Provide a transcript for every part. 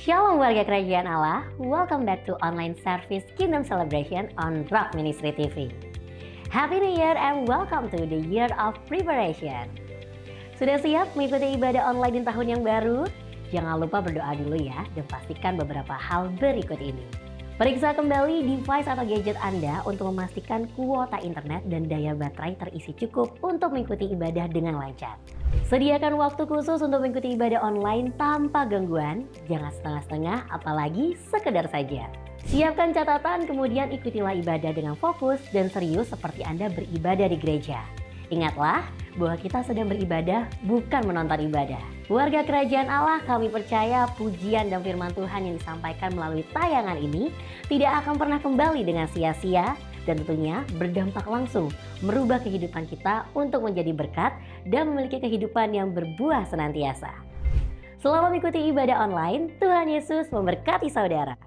Shalom warga kerajaan Allah, welcome back to online service Kingdom Celebration on Rock Ministry TV. Happy New Year and welcome to the Year of Preparation. Sudah siap mengikuti ibadah online di tahun yang baru? Jangan lupa berdoa dulu ya dan pastikan beberapa hal berikut ini. Periksa kembali device atau gadget Anda untuk memastikan kuota internet dan daya baterai terisi cukup untuk mengikuti ibadah dengan lancar. Sediakan waktu khusus untuk mengikuti ibadah online tanpa gangguan, jangan setengah-setengah apalagi sekedar saja. Siapkan catatan kemudian ikutilah ibadah dengan fokus dan serius seperti Anda beribadah di gereja. Ingatlah bahwa kita sedang beribadah bukan menonton ibadah. Warga kerajaan Allah, kami percaya pujian dan firman Tuhan yang disampaikan melalui tayangan ini tidak akan pernah kembali dengan sia-sia dan tentunya berdampak langsung merubah kehidupan kita untuk menjadi berkat dan memiliki kehidupan yang berbuah senantiasa. Selamat mengikuti ibadah online, Tuhan Yesus memberkati saudara.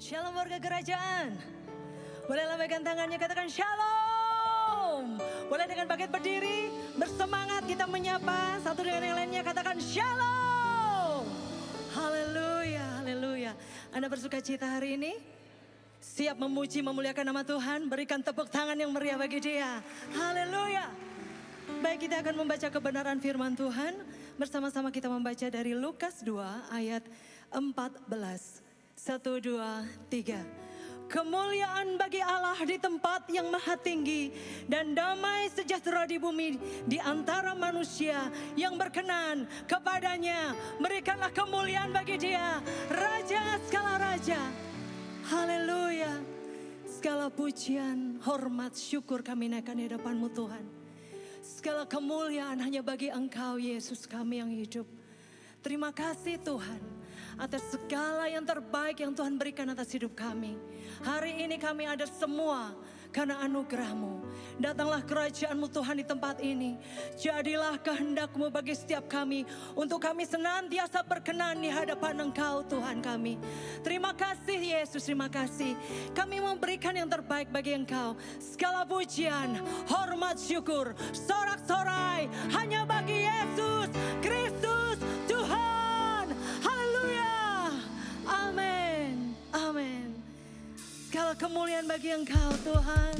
Shalom warga kerajaan. Boleh lambaikan tangannya, katakan shalom. Boleh dengan bangkit berdiri, bersemangat kita menyapa satu dengan yang lainnya, katakan shalom. Haleluya, haleluya. Anda bersuka cita hari ini? Siap memuji, memuliakan nama Tuhan? Berikan tepuk tangan yang meriah bagi Dia. Haleluya. Baik, kita akan membaca kebenaran firman Tuhan. Bersama-sama kita membaca dari Lukas 2 ayat 14. 1, 2, 3. Kemuliaan bagi Allah di tempat yang maha tinggi dan damai sejahtera di bumi di antara manusia yang berkenan kepadanya. Berikanlah kemuliaan bagi Dia, Raja segala raja. Haleluya. Segala pujian, hormat, syukur kami naikkan di hadapan-Mu Tuhan. Segala kemuliaan hanya bagi Engkau Yesus kami yang hidup. Terima kasih Tuhan atas segala yang terbaik yang Tuhan berikan atas hidup kami. Hari ini kami ada semua karena anugerah-Mu. Datanglah kerajaan-Mu Tuhan di tempat ini. Jadilah kehendak-Mu bagi setiap kami, untuk kami senantiasa berkenan di hadapan Engkau Tuhan kami. Terima kasih Yesus, terima kasih. Kami memberikan yang terbaik bagi Engkau. Segala pujian, hormat, syukur, sorak-sorai hanya bagi Yesus Kristus Tuhan. Haleluya. Amin. Amin. Segala kemuliaan bagi Engkau Tuhan.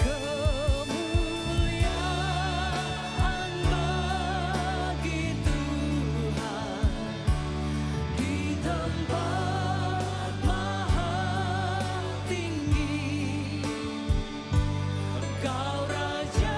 Kemuliaan bagi Tuhan di tempat maha tinggi. Engkau Raja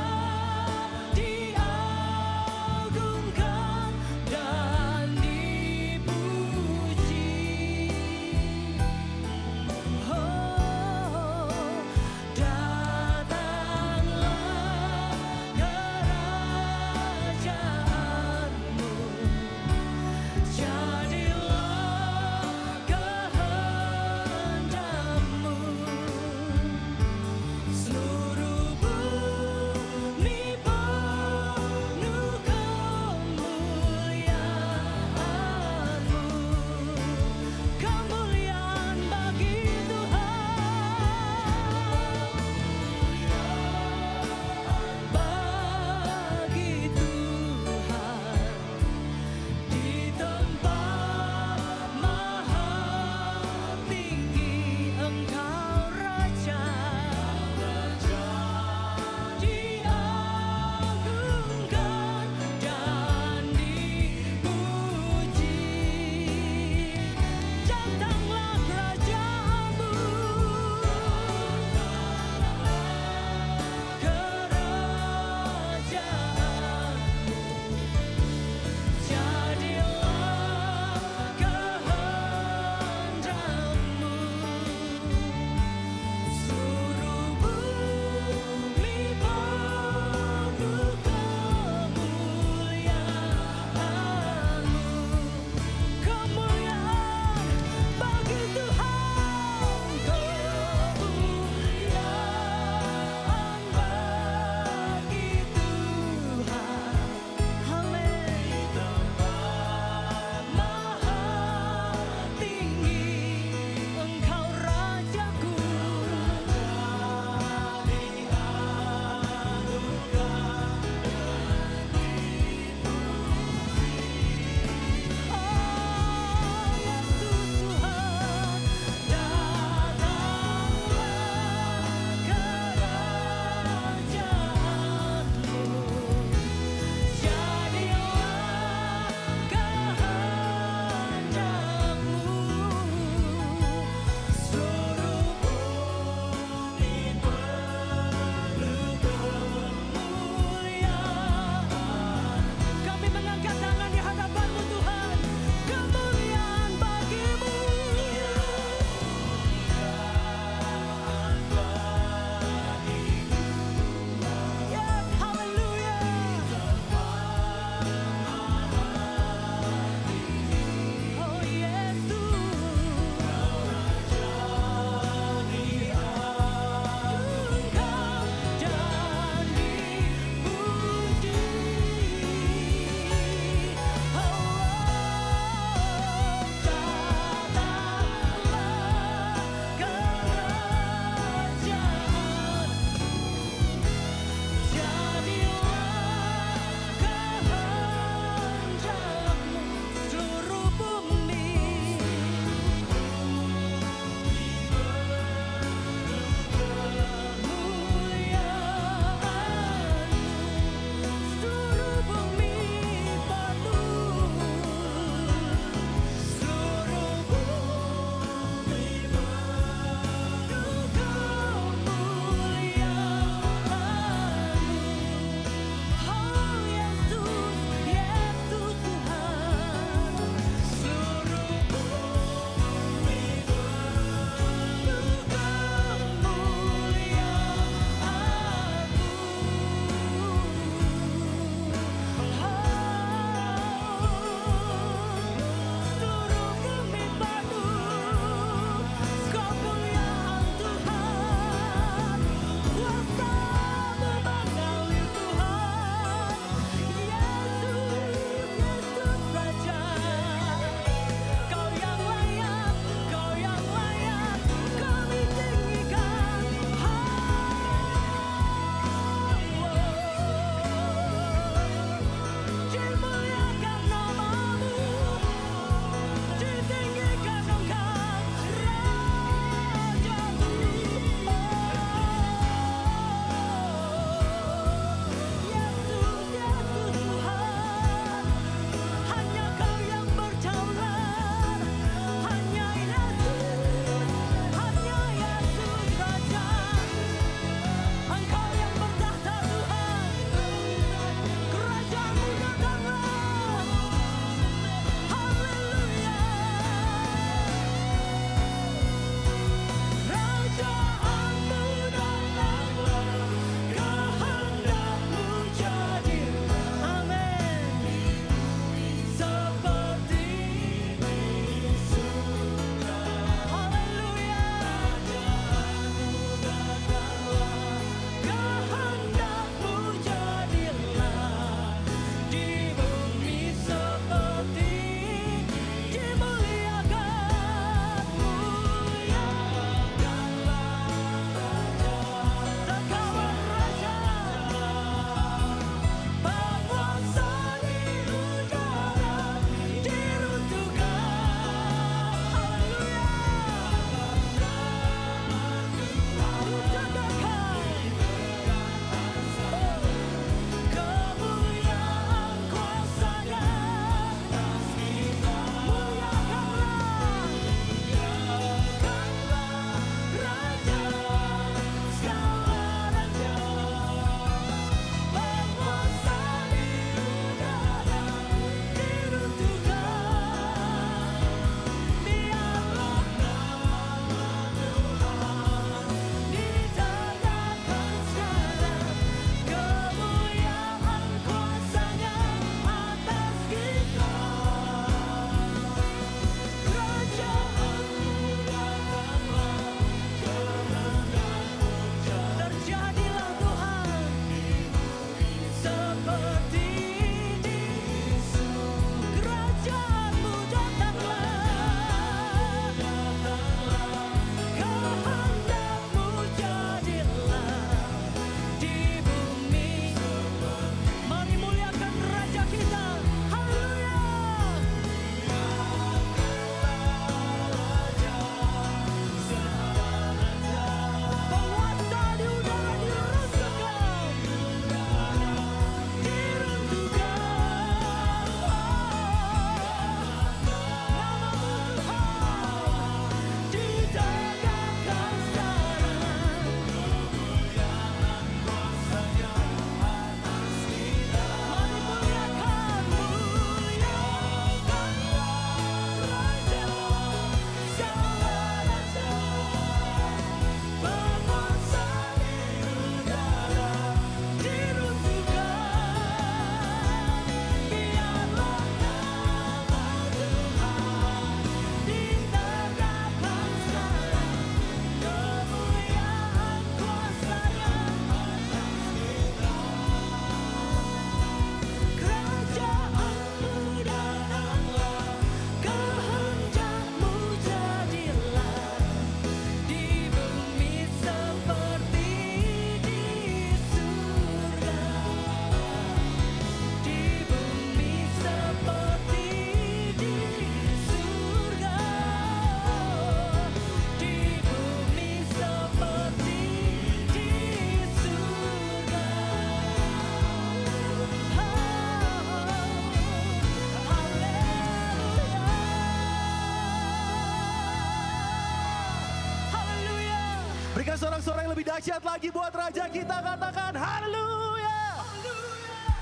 Berikan sorak-sorai yang lebih dahsyat lagi buat Raja kita, katakan haleluya.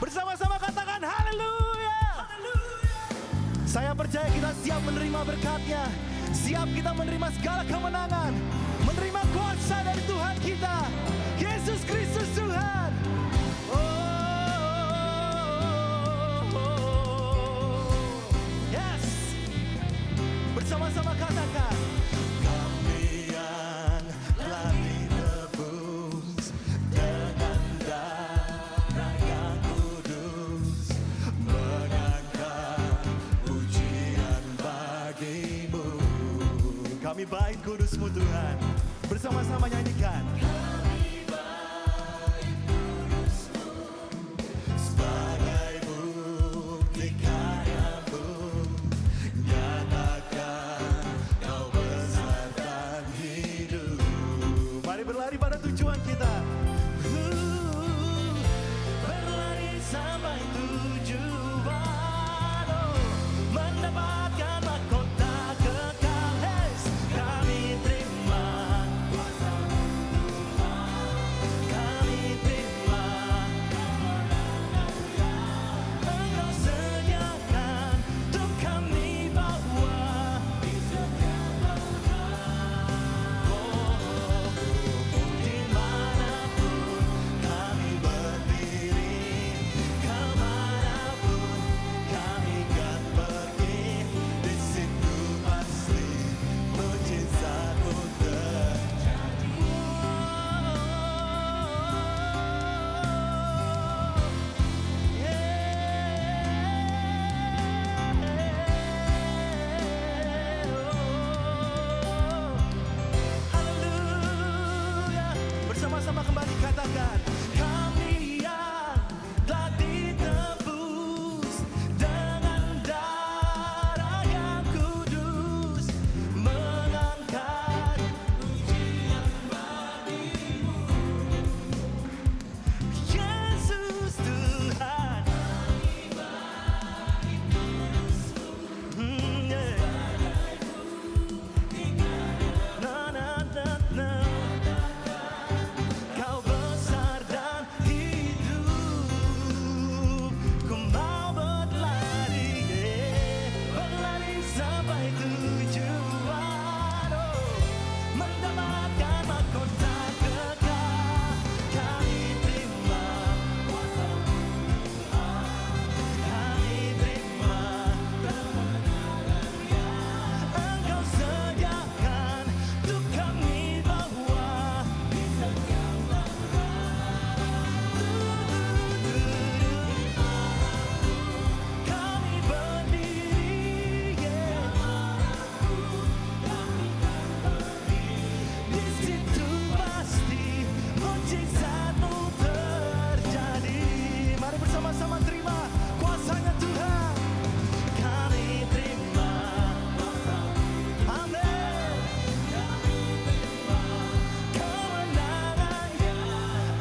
Bersama-sama katakan haleluya. Saya percaya kita siap menerima berkat-Nya, siap kita menerima segala kemenangan, menerima kuasa dari Tuhan kita, Yesus Kristus Tuhan. Yes, bersama-sama katakan, kami yang telah ditebus dengan darah yang kudus, mengangkat pujian bagimu. Kami baik kudus-Mu Tuhan. Bersama-sama nyanyikan. Kami baik kudus-Mu, sebagai bukti karya-Mu, nyatakan Kau besar dan hidup. Mari berlari pada tujuan kita. Berlari sampai tujuan, mendapatkan mahkota kekal. Kami terima kuasa Tuhan, kami terima Engkau sediakan untuk kami bawa di setiap langkah. Dimanapun kami berdiri, kemanapun kami akan pergi, di situ pasti mujizat-Mu terjadi. Haleluya. Bersama-sama kembali katakan, kami yang telah ditebus dengan darah yang kudus, mengangkat pujian bagimu, Yesus Tuhan. Yeah. Na, na, na, na. Kau besar dan hidup, ku mau berlari, berlari sampai tujuan, mendapatkan mahkota kekal. Kami terima kuasa Tuhan, kami terima kemenangan-Nya. Engkau sediakan untuk kami bawa di setiap langkah. Kami berdiri, di situ pasti mujizat-Mu terjadi. Mari bersama-sama terima kuasa-Nya Tuhan. Kami terima kuasa, amin. Kemenangan-Nya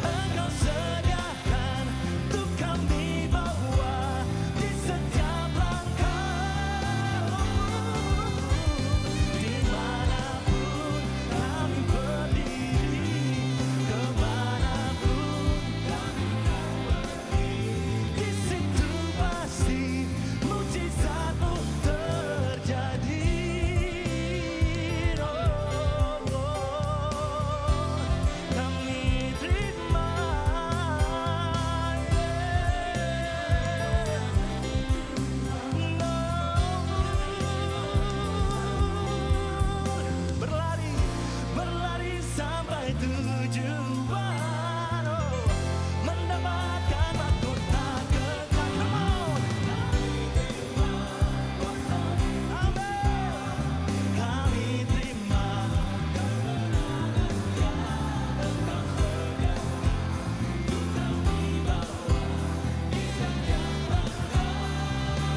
Engkau sediakan untuk kami bawa di setiap langkah. Dimanapun kami berdiri, kemanapun kami akan pergi, di situ pasti mujizat-Mu terjadi. Kami terima, berlari, berlari sampai tujuan, mendapatkan mahkota kekal. Amin. Kami terima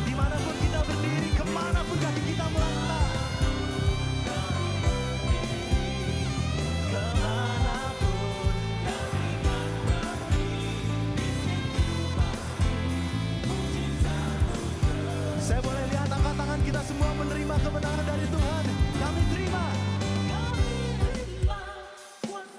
dimanapun kita berdiri, kemanapun kaki kita melangkah, kemanapun saya boleh lihat angkat tangan kita semua menerima kemenangan dari Tuhan. Kami terima. Kami terima kuasa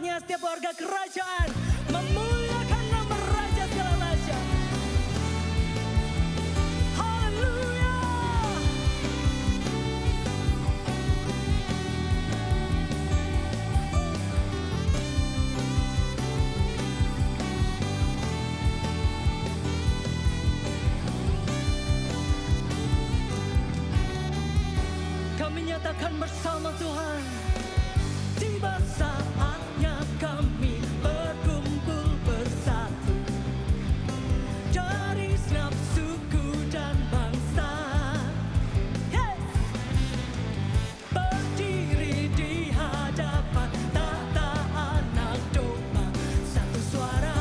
saatnya setiap warga kerajaan memuliakan nama Raja segala raja. Haleluya. Kami nyatakan bersama Tuhan, tiba saatnya kami berkumpul bersatu dari segenap suku dan bangsa. Yes! Berdiri di hadapan tahta anak domba, satu suara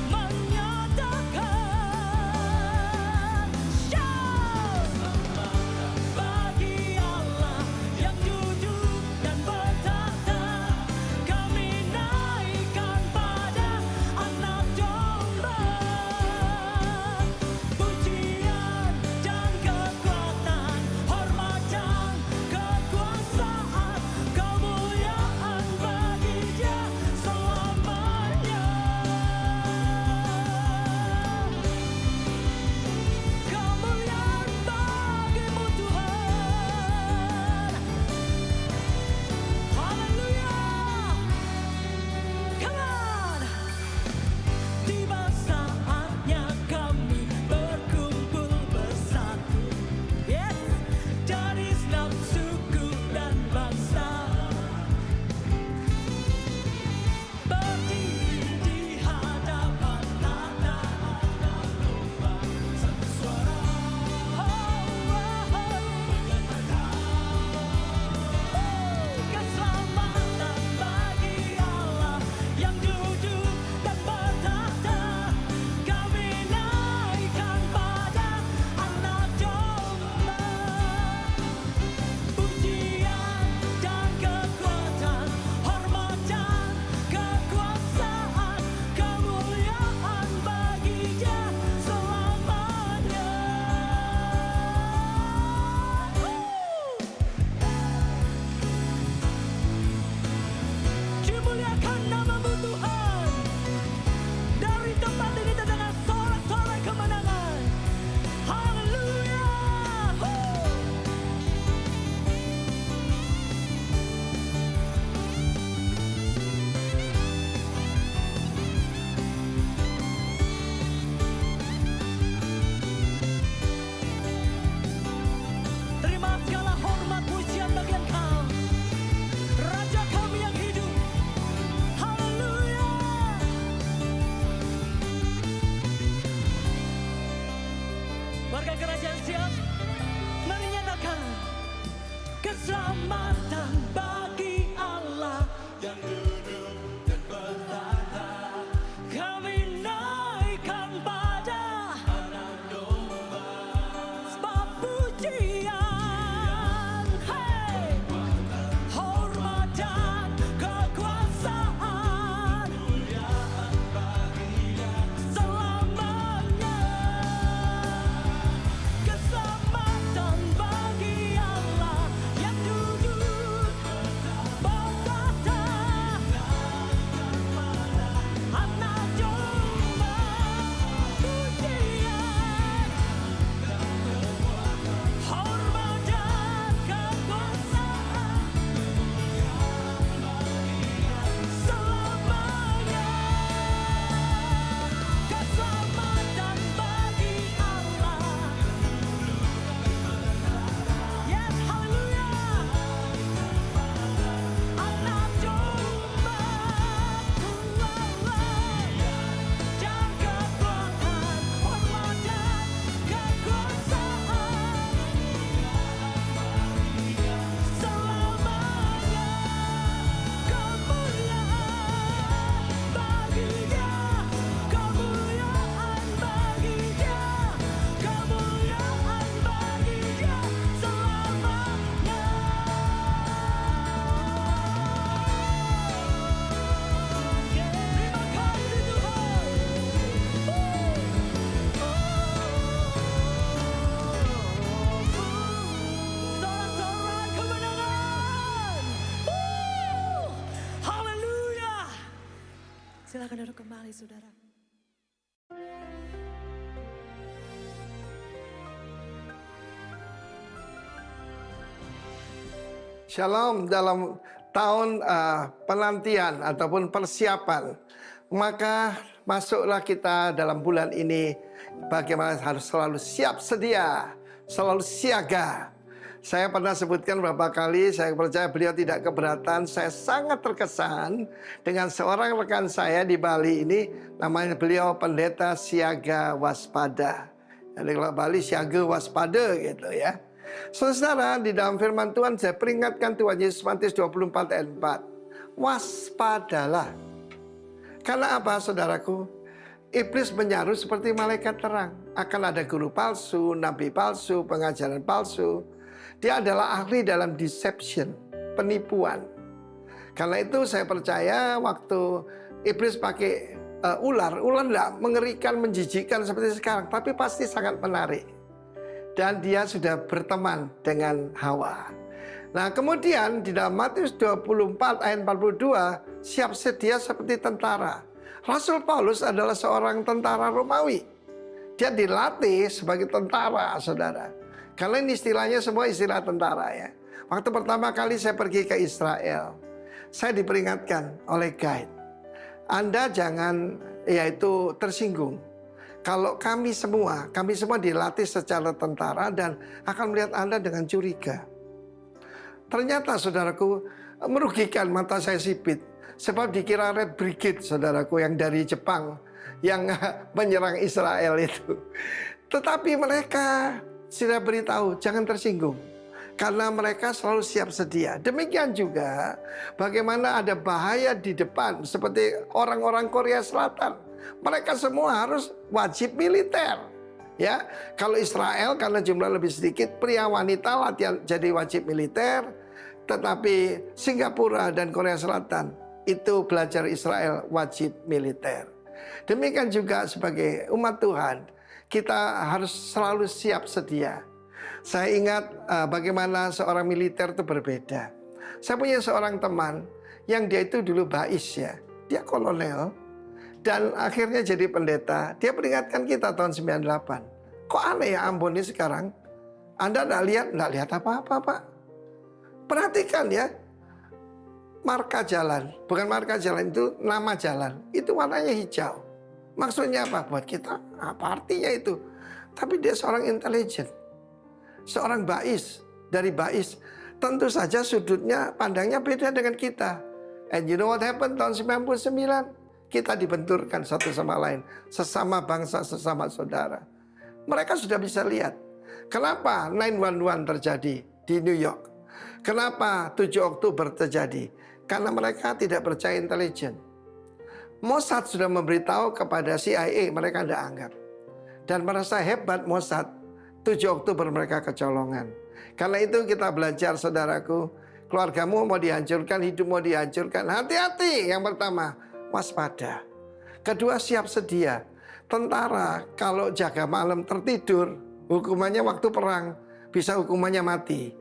menyatakan shout bagi Allah yang duduk Silakan duduk kembali, saudara. Shalom dalam tahun penantian ataupun persiapan. Maka masuklah kita dalam bulan ini bagaimana harus selalu siap sedia, selalu siaga. Saya pernah sebutkan beberapa kali, saya percaya beliau tidak keberatan. Saya sangat terkesan dengan seorang rekan saya di Bali ini, namanya beliau pendeta siaga waspada. Jadi kalau Bali siaga waspada gitu ya. Saudara, di dalam firman Tuhan saya peringatkan Tuhan Yesus Matius 24 ayat 4. Waspadalah. Karena apa saudaraku? Iblis menyaruh seperti malaikat terang. Akan ada guru palsu, nabi palsu, pengajaran palsu. Dia adalah ahli dalam deception, penipuan. Karena itu saya percaya waktu iblis pakai ular tidak mengerikan, menjijikkan seperti sekarang. Tapi pasti sangat menarik. Dan dia sudah berteman dengan Hawa. Nah kemudian di dalam Matius 24 ayat 42, siap sedia seperti tentara. Rasul Paulus adalah seorang tentara Romawi. Dia dilatih sebagai tentara, saudara. Karena ini istilahnya semua istilah tentara ya. Waktu pertama kali saya pergi ke Israel, saya diperingatkan oleh guide. Anda jangan yaitu tersinggung. Kalau kami semua dilatih secara tentara dan akan melihat Anda dengan curiga. Ternyata saudaraku merugikan mata saya sipit. Sebab dikira Red Brigade saudaraku yang dari Jepang yang menyerang Israel itu. Tetapi mereka sudah beritahu jangan tersinggung. Karena mereka selalu siap sedia. Demikian juga bagaimana ada bahaya di depan seperti orang-orang Korea Selatan. Mereka semua harus wajib militer. Ya, kalau Israel karena jumlah lebih sedikit, pria wanita latihan jadi wajib militer. Tetapi Singapura dan Korea Selatan itu belajar Israel wajib militer. Demikian juga sebagai umat Tuhan, kita harus selalu siap sedia. Saya ingat bagaimana seorang militer itu berbeda. Saya punya seorang teman yang dia itu dulu bais ya. Dia kolonel. Dan akhirnya jadi pendeta. Dia peringatkan kita tahun 98. Kok aneh ya Ambon ini sekarang? Anda enggak lihat apa-apa Pak. Perhatikan ya. Marka jalan. Bukan marka jalan, itu nama jalan. Itu warnanya hijau. Maksudnya apa? Buat kita, apa artinya itu? Tapi dia seorang intelijen. Seorang bais. Dari bais. Tentu saja sudutnya, pandangnya beda dengan kita. And you know what happened tahun 99? Kita dibenturkan satu sama lain. Sesama bangsa, sesama saudara. Mereka sudah bisa lihat. Kenapa 911 terjadi di New York? Kenapa 7 Oktober terjadi? Karena mereka tidak percaya intelijen. Mossad sudah memberitahu kepada CIA, mereka tidak anggap. Dan merasa hebat Mossad, 7 Oktober mereka kecolongan. Karena itu kita belajar saudaraku, keluargamu mau dihancurkan, hidup mau dihancurkan. Hati-hati yang pertama. Waspada. Kedua siap sedia. Tentara kalau jaga malam tertidur, hukumannya waktu perang, bisa hukumannya mati.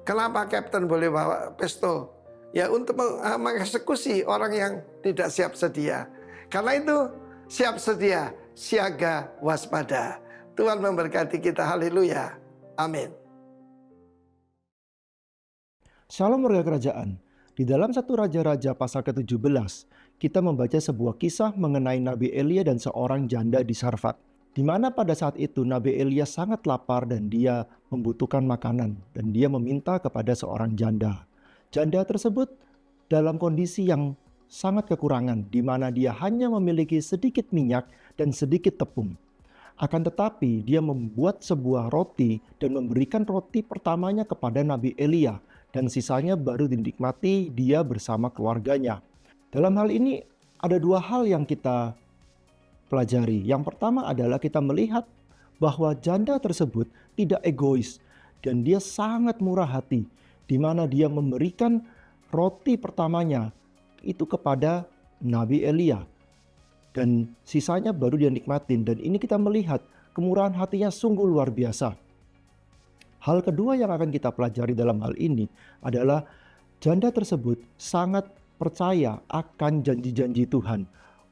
Kenapa Kapten boleh bawa pistol? Ya untuk mengeksekusi orang yang tidak siap sedia. Karena itu siap sedia, siaga, waspada. Tuhan memberkati kita, haleluya. Amin. Shalom warga kerajaan. Di dalam 1 Raja-Raja pasal ke-17, kita membaca sebuah kisah mengenai Nabi Elia dan seorang janda di Sarfat. Di mana pada saat itu Nabi Elia sangat lapar dan dia membutuhkan makanan. Dan dia meminta kepada seorang janda. Janda tersebut dalam kondisi yang sangat kekurangan. Di mana dia hanya memiliki sedikit minyak dan sedikit tepung. Akan tetapi dia membuat sebuah roti dan memberikan roti pertamanya kepada Nabi Elia. Dan sisanya baru dinikmati dia bersama keluarganya. Dalam hal ini ada dua hal yang kita pelajari. Yang pertama adalah kita melihat bahwa janda tersebut tidak egois. Dan dia sangat murah hati. Di mana dia memberikan roti pertamanya itu kepada Nabi Elia. Dan sisanya baru dia nikmatin. Dan ini kita melihat kemurahan hatinya sungguh luar biasa. Hal kedua yang akan kita pelajari dalam hal ini adalah janda tersebut sangat percaya akan janji-janji Tuhan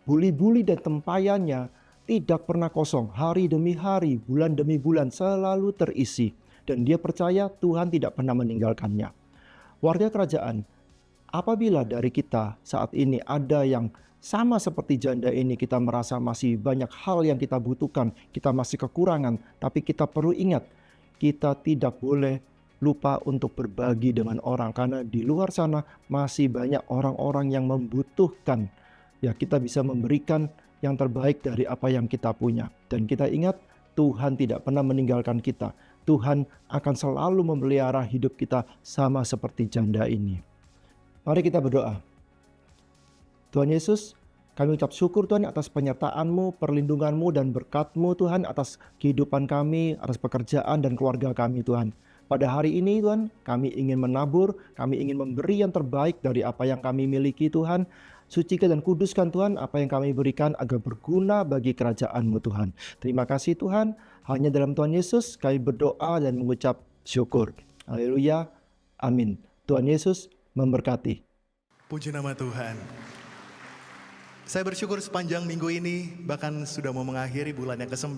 buli-buli dan tempayannya tidak pernah kosong. Hari demi hari, bulan demi bulan selalu terisi. Dan dia percaya Tuhan tidak pernah meninggalkannya. Warga kerajaan, apabila dari kita saat ini ada yang sama seperti janda ini, kita merasa masih banyak hal yang kita butuhkan, kita masih kekurangan, tapi kita perlu ingat, kita tidak boleh lupa untuk berbagi dengan orang, karena di luar sana masih banyak orang-orang yang membutuhkan. Ya, kita bisa memberikan yang terbaik dari apa yang kita punya. Dan kita ingat, Tuhan tidak pernah meninggalkan kita. Tuhan akan selalu memelihara hidup kita sama seperti janda ini. Mari kita berdoa. Tuhan Yesus, kami ucap syukur Tuhan atas penyertaan-Mu, perlindungan-Mu, dan berkat-Mu Tuhan atas kehidupan kami, atas pekerjaan dan keluarga kami Tuhan. Pada hari ini Tuhan, kami ingin menabur, kami ingin memberi yang terbaik dari apa yang kami miliki Tuhan. Sucikan dan kuduskan Tuhan apa yang kami berikan agar berguna bagi kerajaan-Mu Tuhan. Terima kasih Tuhan, hanya dalam Tuhan Yesus kami berdoa dan mengucap syukur. Haleluya, amin. Tuhan Yesus memberkati. Puji nama Tuhan. Saya bersyukur sepanjang minggu ini, bahkan sudah mau mengakhiri bulan yang ke-9,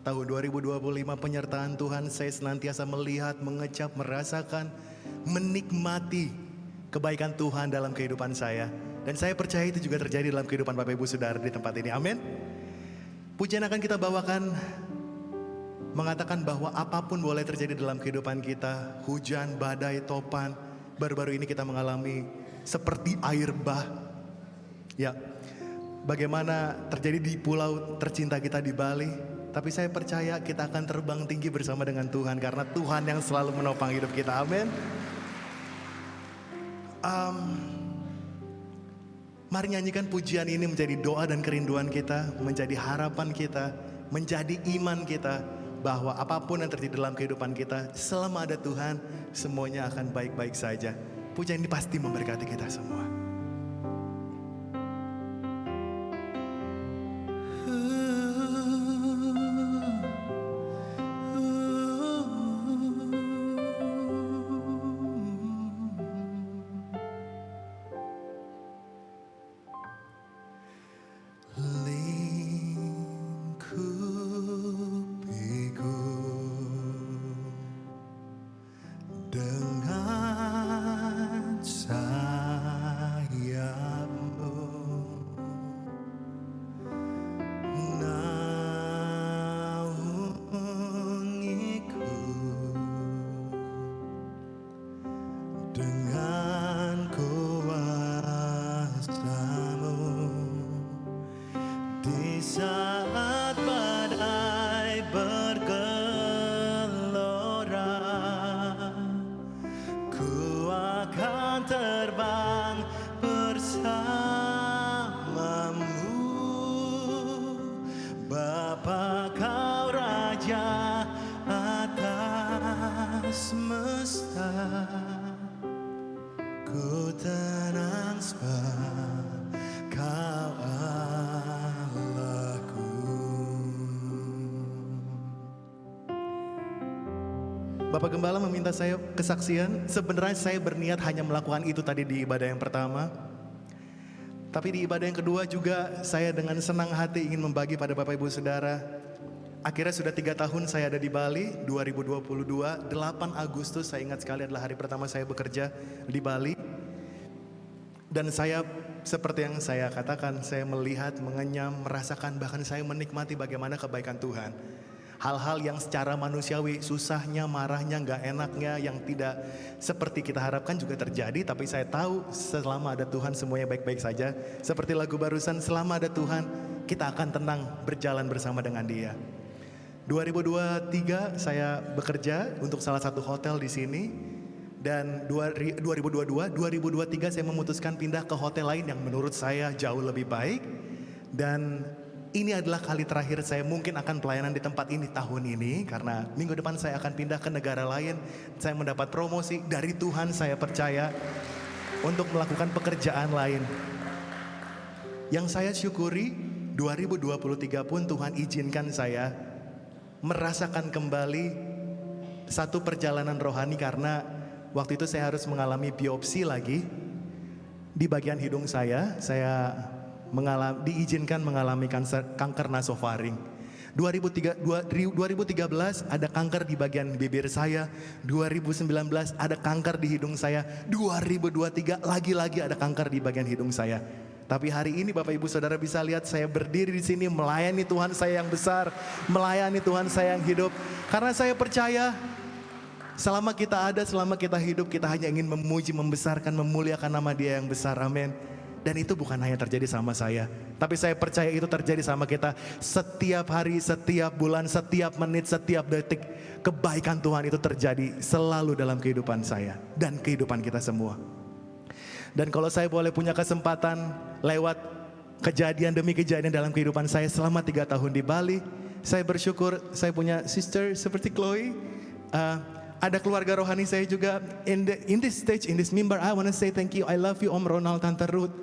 tahun 2025, penyertaan Tuhan, saya senantiasa melihat, mengecap, merasakan, menikmati kebaikan Tuhan dalam kehidupan saya. Dan saya percaya itu juga terjadi dalam kehidupan Bapak Ibu Saudara di tempat ini. Amin. Pujian akan kita bawakan mengatakan bahwa apapun boleh terjadi dalam kehidupan kita. Hujan, badai, topan. Baru-baru ini kita mengalami seperti air bah. Ya, bagaimana terjadi di pulau tercinta kita di Bali. Tapi saya percaya kita akan terbang tinggi bersama dengan Tuhan. Karena Tuhan yang selalu menopang hidup kita. Amin. Mari nyanyikan pujian ini menjadi doa dan kerinduan kita, menjadi harapan kita, menjadi iman kita, bahwa apapun yang terjadi dalam kehidupan kita, selama ada Tuhan, semuanya akan baik-baik saja. Pujian ini pasti memberkati kita semua. Saat badai bergelora, ku akan terbang bersamamu. Bapa kau Raja atas semesta, ku tenang sebab kau Bapak Gembala meminta saya kesaksian. Sebenarnya saya berniat hanya melakukan itu tadi di ibadah yang pertama. Tapi di ibadah yang kedua juga saya dengan senang hati ingin membagi pada Bapak Ibu Saudara. Akhirnya sudah 3 tahun saya ada di Bali, 2022, 8 Agustus saya ingat sekali adalah hari pertama saya bekerja di Bali. Dan saya seperti yang saya katakan, saya melihat, mengenyam, merasakan, bahkan saya menikmati bagaimana kebaikan Tuhan. Hal-hal yang secara manusiawi, susahnya, marahnya, gak enaknya, yang tidak seperti kita harapkan juga terjadi. Tapi saya tahu selama ada Tuhan semuanya baik-baik saja. Seperti lagu barusan, selama ada Tuhan kita akan tenang berjalan bersama dengan Dia. 2023 saya bekerja untuk salah satu hotel di sini. Dan 2022, 2023 saya memutuskan pindah ke hotel lain yang menurut saya jauh lebih baik. Dan ini adalah kali terakhir saya mungkin akan pelayanan di tempat ini tahun ini. Karena minggu depan saya akan pindah ke negara lain. Saya mendapat promosi dari Tuhan, saya percaya, untuk melakukan pekerjaan lain. Yang saya syukuri 2023 pun Tuhan izinkan saya merasakan kembali satu perjalanan rohani. Karena waktu itu saya harus mengalami biopsi lagi di bagian hidung saya. Saya diizinkan mengalami kanker nasofaring. 2013 ada kanker di bagian bibir saya, 2019 ada kanker di hidung saya, 2023 lagi-lagi ada kanker di bagian hidung saya. Tapi hari ini Bapak Ibu Saudara bisa lihat saya berdiri di sini melayani Tuhan saya yang besar, melayani Tuhan saya yang hidup. Karena saya percaya selama kita ada, selama kita hidup, kita hanya ingin memuji, membesarkan, memuliakan nama Dia yang besar. Amin. Dan itu bukan hanya terjadi sama saya, tapi saya percaya itu terjadi sama kita. Setiap hari, setiap bulan, setiap menit, setiap detik, kebaikan Tuhan itu terjadi selalu dalam kehidupan saya dan kehidupan kita semua. Dan kalau saya boleh punya kesempatan lewat kejadian demi kejadian dalam kehidupan saya selama 3 tahun di Bali, saya bersyukur saya punya sister seperti Chloe. Ada keluarga rohani saya juga. In this stage, in this mimbar, I want to say thank you. I love you Om Ronald, Tante Ruth.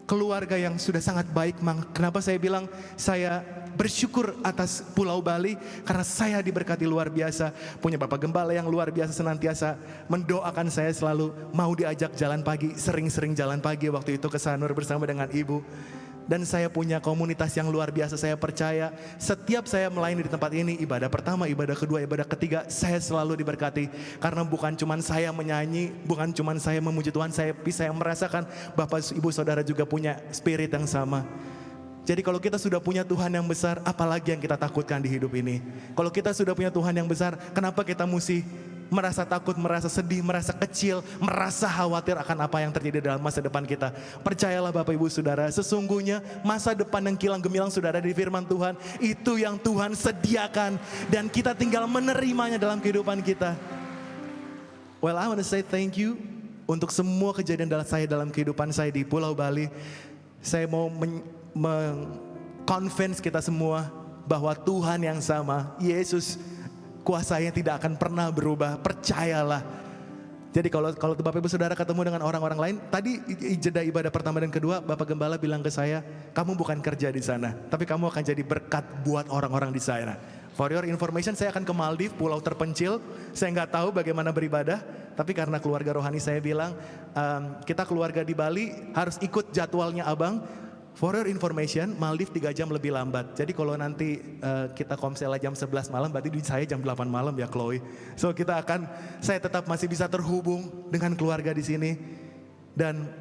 Keluarga yang sudah sangat baik. Kenapa saya bilang saya bersyukur atas Pulau Bali? Karena saya diberkati luar biasa. Punya Bapak Gembala yang luar biasa, senantiasa mendoakan saya, selalu mau diajak jalan pagi. Sering-sering jalan pagi waktu itu ke Sanur bersama dengan Ibu. Dan saya punya komunitas yang luar biasa. Saya percaya setiap saya melayani di tempat ini, ibadah pertama, ibadah kedua, ibadah ketiga, saya selalu diberkati. Karena bukan cuma saya menyanyi, bukan cuma saya memuji Tuhan, saya bisa merasakan Bapak Ibu Saudara juga punya spirit yang sama. Jadi kalau kita sudah punya Tuhan yang besar, apalagi yang kita takutkan di hidup ini? Kalau kita sudah punya Tuhan yang besar, kenapa kita mesti merasa takut, merasa sedih, merasa kecil, merasa khawatir akan apa yang terjadi dalam masa depan kita? Percayalah Bapak Ibu Saudara, sesungguhnya masa depan yang kilang gemilang sudah ada di firman Tuhan. Itu yang Tuhan sediakan dan kita tinggal menerimanya dalam kehidupan kita. Well, I want to say thank you untuk semua kejadian dalam kehidupan saya di Pulau Bali. Saya mau meng-convince kita semua bahwa Tuhan yang sama, Yesus, kuasanya tidak akan pernah berubah, percayalah. Jadi kalau Bapak Ibu Saudara ketemu dengan orang-orang lain, tadi jeda ibadah pertama dan kedua, Bapak Gembala bilang ke saya, kamu bukan kerja di sana, tapi kamu akan jadi berkat buat orang-orang di sana. For your information, saya akan ke Maldives, pulau terpencil. Saya nggak tahu bagaimana beribadah, tapi karena keluarga rohani saya bilang, kita keluarga di Bali harus ikut jadwalnya abang. For your information, Maldives 3 jam lebih lambat. Jadi kalau nanti kita komsel jam 11 malam, berarti di saya jam 8 malam ya Chloe. So saya tetap masih bisa terhubung dengan keluarga di sini. Dan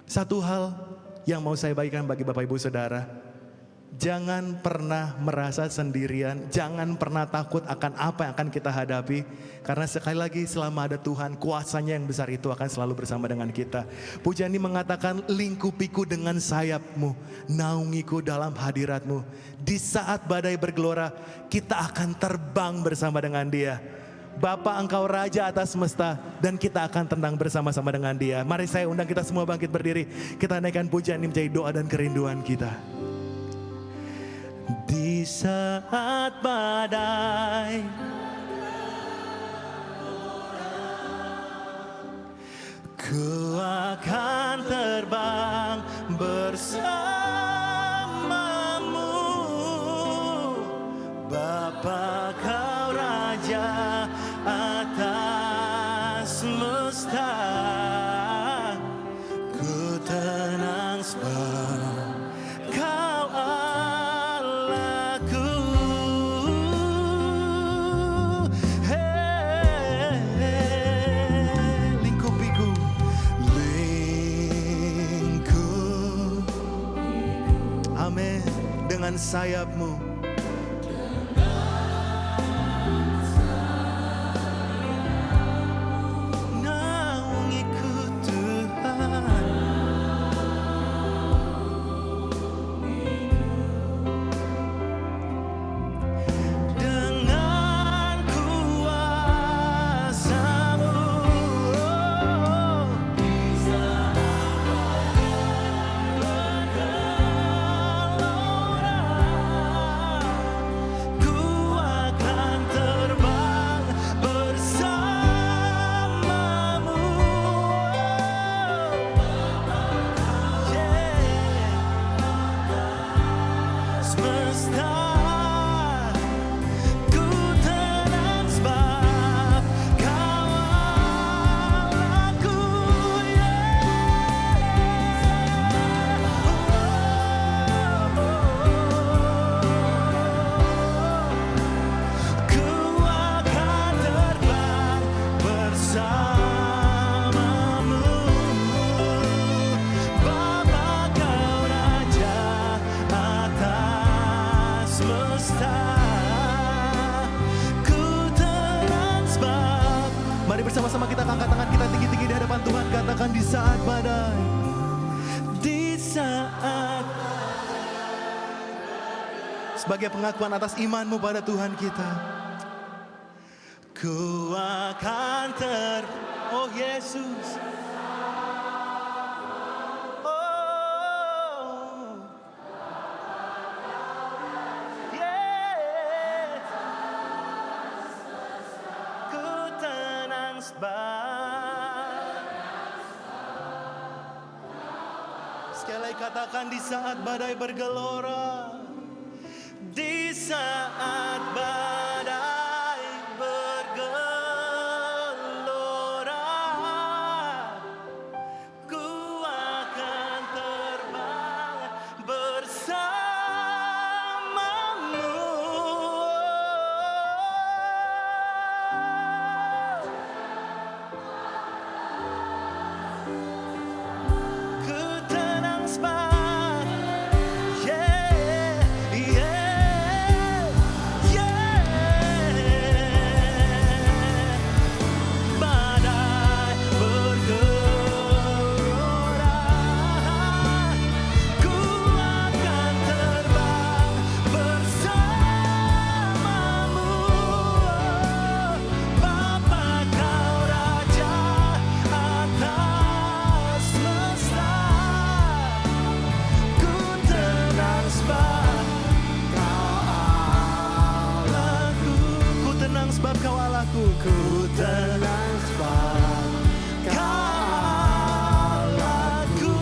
satu hal yang mau saya bagikan bagi Bapak Ibu Saudara, jangan pernah merasa sendirian, jangan pernah takut akan apa yang akan kita hadapi. Karena sekali lagi selama ada Tuhan, kuasanya yang besar itu akan selalu bersama dengan kita. Pujian ini mengatakan, lingkupiku dengan sayapmu, naungiku dalam hadiratmu. Di saat badai bergelora, kita akan terbang bersama dengan Dia. Bapa, Engkau Raja atas semesta, dan kita akan tenang bersama-sama dengan Dia. Mari saya undang kita semua bangkit berdiri. Kita naikkan pujian ini menjadi doa dan kerinduan kita. Di saat badai ku akan terbang bersamamu, Bapa Kau Raja atas semesta. Ku tenang sebab Kau Allahku. Lingkupiku, amin, dengan sayapmu. Naungiku Tuhan. Dengan kuasa-Mu. bersama-sama kita angkat tangan kita tinggi-tinggi di hadapan Tuhan. Katakan di saat badai. Di saat. Sebagai pengakuan atas imanmu pada Tuhan kita. Ku akan oh Yesus. Oh. Yes. Ku tenang sebab. Sekali lagi katakan di saat badai bergelora. Di saat badai bergelora, ku akan terbang bersamamu. Ku tenang sebab. Sebab kau Allahku, ku tenang sebab kau Allahku,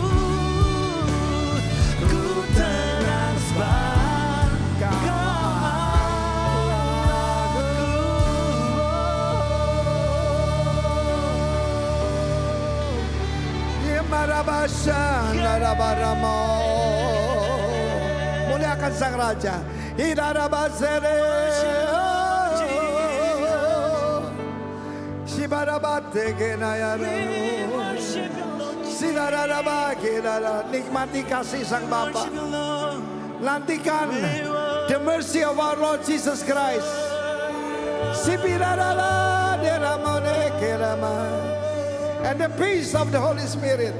ku tenang sebab kau Allahku. Yemarabasha narabaramo, muliakan Sang Raja. Hidarabasere. Nikmati kasih Sang Bapa. Nantikan the mercy of our Lord Jesus Christ. And the peace of the Holy Spirit.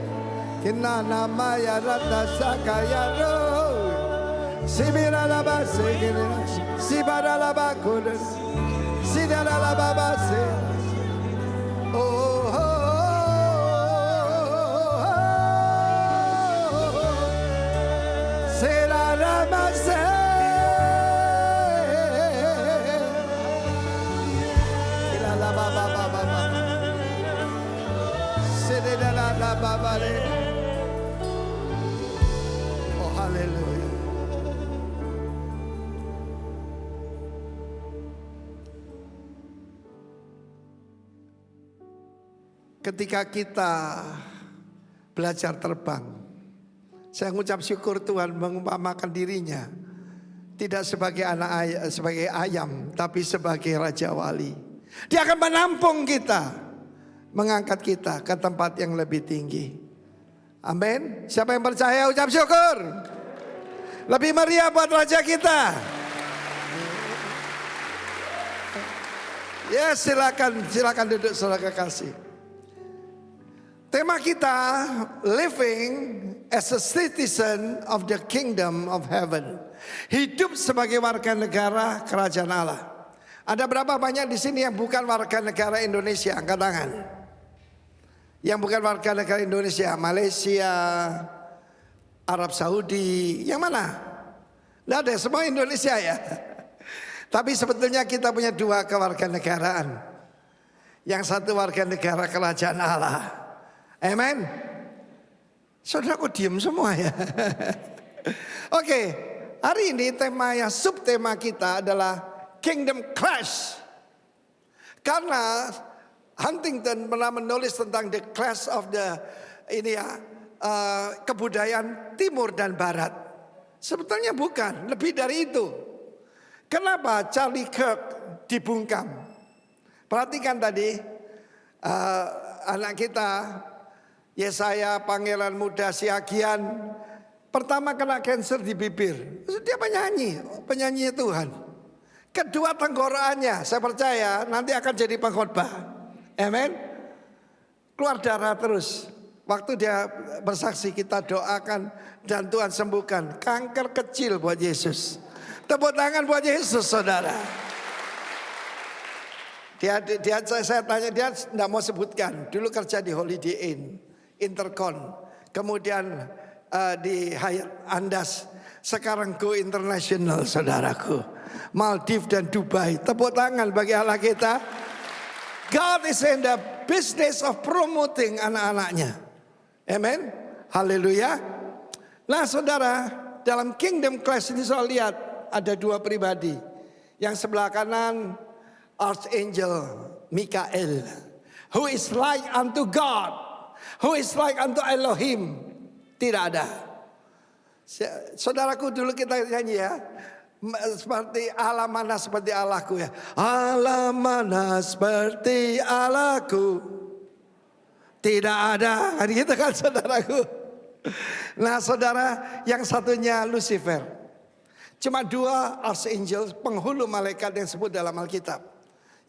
Oh, haleluya. Ketika kita belajar terbang, saya mengucap syukur Tuhan mengumpamakan dirinya tidak sebagai sebagai ayam, tapi sebagai Raja Wali. Dia akan menampung kita, mengangkat kita ke tempat yang lebih tinggi. Amin. Siapa yang percaya ucap syukur. Lebih meriah buat Raja kita. Ya, silakan duduk saudara kekasih. Tema kita, living as a citizen of the kingdom of heaven. Hidup sebagai warga negara kerajaan Allah. Ada berapa banyak di sini yang bukan warga negara Indonesia? Angkat tangan. Yang bukan warga negara Indonesia, Malaysia, Arab Saudi, yang mana? Tidak ada, semua Indonesia ya. Tapi sebetulnya kita punya dua kewarganegaraan. Yang satu warga negara kerajaan Allah. Amen. Saudara kok diem semua ya. Oke, hari ini temanya, subtema kita adalah Kingdom Clash. Karena Huntington pernah menulis tentang the clash of the kebudayaan Timur dan Barat. Sebetulnya bukan, lebih dari itu. Kenapa Charlie Kirk dibungkam? Perhatikan tadi anak kita Yesaya, pangeran muda Siagian, pertama kena kanker di bibir. Dia penyanyi Tuhan. Kedua tenggorokannya, saya percaya nanti akan jadi pengkhotbah. Amen. Keluar darah terus. Waktu dia bersaksi kita doakan dan Tuhan sembuhkan. Kanker kecil buat Yesus. Tepuk tangan buat Yesus, saudara. Saya tanya, dia tidak mau sebutkan. Dulu kerja di Holiday Inn, Intercon. Kemudian di Hyatt Andas. Sekarang go international, saudaraku. Maldives dan Dubai. Tepuk tangan bagi Allah kita. God is in the business of promoting anak-anaknya. Amen. Haleluya. Nah saudara, dalam Kingdom Class ini saya lihat ada dua pribadi. Yang sebelah kanan Archangel Mikael, who is like unto God, who is like unto Elohim. Tidak ada. Saudaraku, dulu kita nyanyi ya, seperti Allah mana seperti Allahku ya. Allah mana seperti Allahku. Tidak ada. Gitu kan saudaraku. Nah saudara, yang satunya Lucifer. Cuma dua archangel, penghulu malaikat yang disebut dalam Alkitab.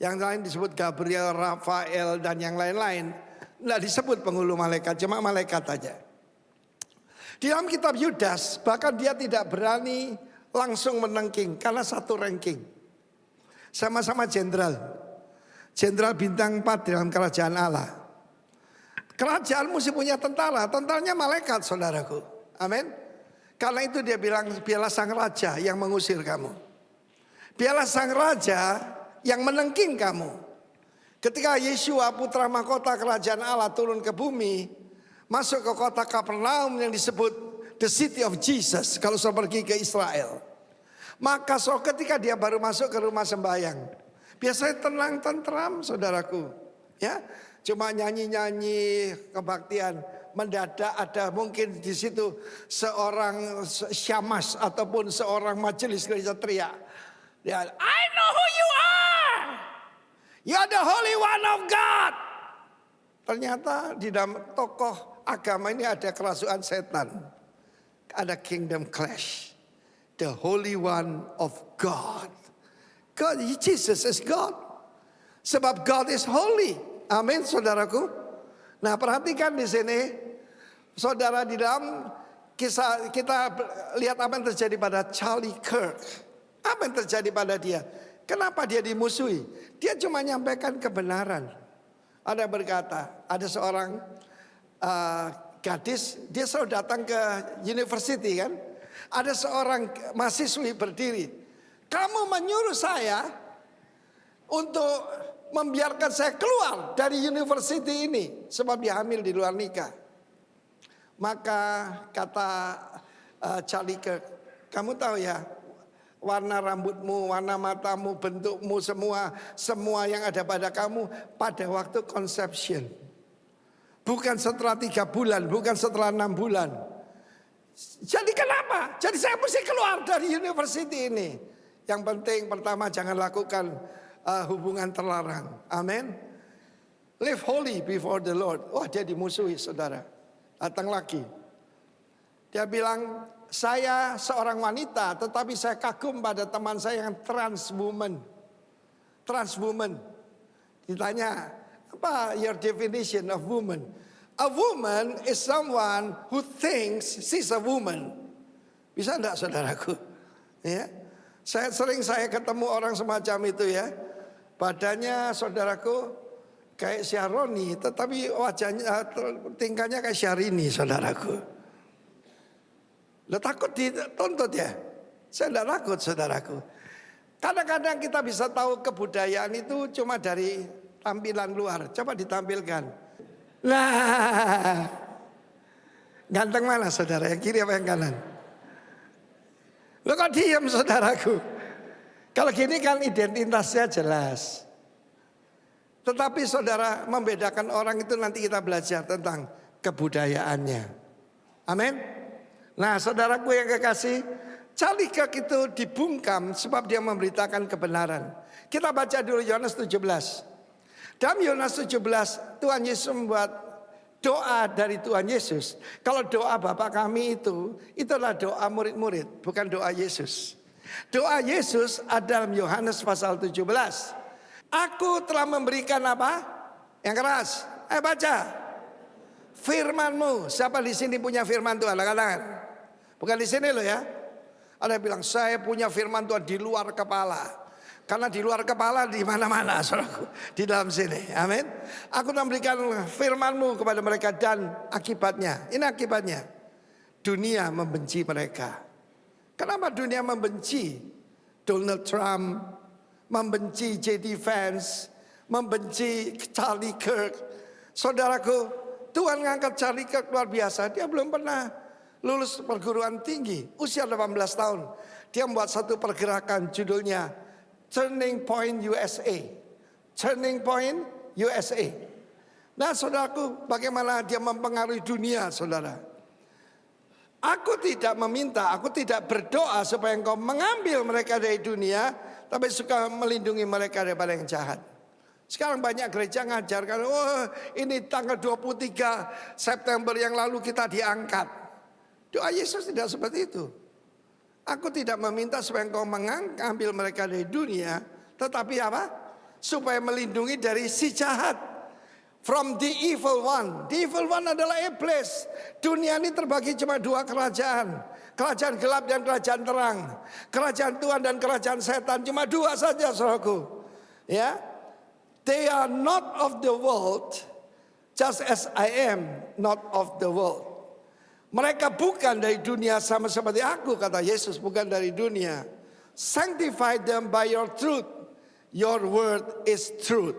Yang lain disebut Gabriel, Rafael dan yang lain-lain. Tidak disebut penghulu malaikat, cuma malaikat aja. Di dalam kitab Yudas, bahkan dia tidak berani langsung menengking karena satu ranking. Sama-sama jenderal. Jenderal bintang 4 dalam kerajaan Allah. Kerajaan mesti punya tentara, tentaranya malaikat saudaraku. Amin. Karena itu dia bilang, biarlah sang raja yang mengusir kamu. Biarlah sang raja yang menengking kamu. Ketika Yeshua putra mahkota kerajaan Allah turun ke bumi, masuk ke kota Kapernaum yang disebut the city of Jesus kalau saya pergi ke Israel. Maka ketika dia baru masuk ke rumah sembahyang, biasanya tenang tentram saudaraku, ya. Cuma nyanyi-nyanyi kebaktian, mendadak ada mungkin di situ seorang syamas ataupun seorang majelis gereja teriak, ya, I know who you are. You are the Holy One of God. Ternyata di dalam tokoh agama ini ada kerasukan setan. Ada kingdom clash. The Holy One of God. God, Jesus is God. Sebab God is holy. Amin saudaraku. Nah perhatikan di sini. Saudara, di dalam kisah kita lihat apa yang terjadi pada Charlie Kirk. Apa yang terjadi pada dia? Kenapa dia dimusuhi? Dia cuma nyampaikan kebenaran. Ada berkata, ada seorang gadis, dia selalu datang ke university kan. Ada seorang mahasiswi berdiri. Kamu menyuruh saya untuk membiarkan saya keluar dari university ini sebab dia hamil di luar nikah. Maka kata Charlie Kirk, kamu tahu ya, warna rambutmu, warna matamu, bentukmu, semua yang ada pada kamu pada waktu conception. Bukan setelah 3 bulan, bukan setelah 6 bulan. Jadi kenapa? Jadi saya mesti keluar dari university ini. Yang penting pertama jangan lakukan hubungan terlarang. Amin. Live holy before the Lord. Wah, dia dimusuhi saudara. Datang lagi. Dia bilang, saya seorang wanita tetapi saya kagum pada teman saya yang trans woman. Trans woman. Ditanya, apa your definition of woman? A woman is someone who thinks she's a woman. Bisa enggak saudaraku? Ya. Saya ketemu orang semacam itu ya. Badannya saudaraku kayak Syaroni, tetapi wajahnya tingkahnya kayak Syahrini saudaraku. Lo takut dituntut ya? Saya tidak takut saudaraku. Kadang-kadang kita bisa tahu kebudayaan itu cuma dari tampilan luar. Coba ditampilkan. Nah, ganteng mana saudara? Yang kiri apa yang kanan? Lo kok diam saudaraku? Kalau gini kan identitasnya jelas. Tetapi saudara, membedakan orang itu nanti kita belajar tentang kebudayaannya. Amin. Nah saudaraku yang kekasih, Charlie Kirk itu dibungkam sebab dia memberitakan kebenaran. Kita baca dulu Yohanes 17. Dalam Yohanes 17 Tuhan Yesus membuat doa dari Tuhan Yesus. Kalau doa Bapa kami itu adalah doa murid-murid, bukan doa Yesus. Doa Yesus ada dalam Yohanes pasal 17. Aku telah memberikan apa? Yang keras. Baca. Firman-Mu. Siapa di sini punya firman Tuhan? Angkat tangan. Bukan di sini loh ya. Ada yang bilang saya punya firman Tuhan di luar kepala. Karena di luar kepala di mana-mana, saudaraku, di dalam sini. Amin. Aku memberikan firman-Mu kepada mereka dan akibatnya. Ini akibatnya. Dunia membenci mereka. Kenapa dunia membenci Donald Trump, membenci J.D. Vance, membenci Charlie Kirk? Saudaraku, Tuhan ngangkat Charlie Kirk luar biasa. Dia belum pernah lulus perguruan tinggi, usia 18 tahun. Dia membuat satu pergerakan judulnya Turning Point USA. Turning Point USA. Nah saudaraku, bagaimana dia mempengaruhi dunia, saudara. Aku tidak meminta, aku tidak berdoa supaya engkau mengambil mereka dari dunia, tapi suka melindungi mereka daripada yang jahat. Sekarang banyak gereja ngajarkan, oh ini tanggal 23 September yang lalu kita diangkat. Doa Yesus tidak seperti itu. Aku tidak meminta supaya engkau mengambil mereka dari dunia, tetapi apa? Supaya melindungi dari si jahat. From the evil one. The evil one adalah iblis. Dunia ini terbagi cuma dua kerajaan. Kerajaan gelap dan kerajaan terang. Kerajaan Tuhan dan kerajaan setan. Cuma dua saja, saudaraku. Ya. They are not of the world, just as I am not of the world. Mereka bukan dari dunia sama seperti aku, kata Yesus, bukan dari dunia. Sanctify them by your truth. Your word is truth.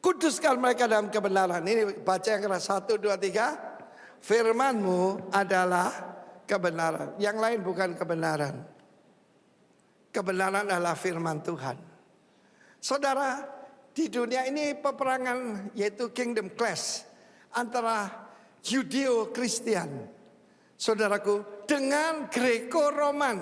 Kuduskan mereka dalam kebenaran. Ini baca yang keras. 1, 2, 3. Firman-Mu adalah kebenaran. Yang lain bukan kebenaran. Kebenaran adalah firman Tuhan. Saudara, di dunia ini peperangan yaitu kingdom clash antara Judeo-Kristian, saudaraku, dengan Greco-Roman.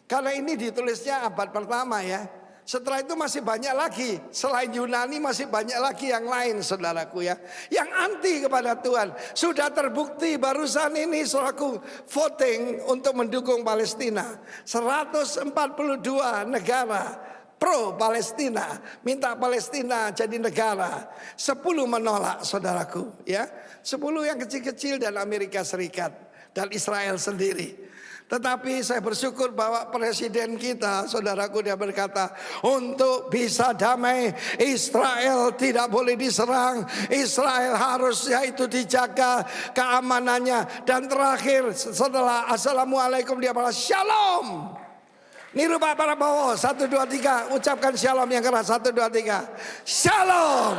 Karena ini ditulisnya abad pertama ya. Setelah itu masih banyak lagi. Selain Yunani masih banyak lagi yang lain, saudaraku ya. Yang anti kepada Tuhan. Sudah terbukti barusan ini, saudaraku, voting untuk mendukung Palestina. 142 negara pro Palestina, minta Palestina jadi negara. 10 menolak, saudaraku ya. 10 yang kecil-kecil dan Amerika Serikat dan Israel sendiri. Tetapi saya bersyukur bahwa presiden kita, saudaraku, dia berkata, untuk bisa damai Israel tidak boleh diserang. Israel harus yaitu dijaga keamanannya. Dan terakhir setelah Assalamualaikum dia bilang Shalom. Niru Pak Prabowo, 1, 2, 3, ucapkan Shalom yang keras, 1, 2, 3. Shalom.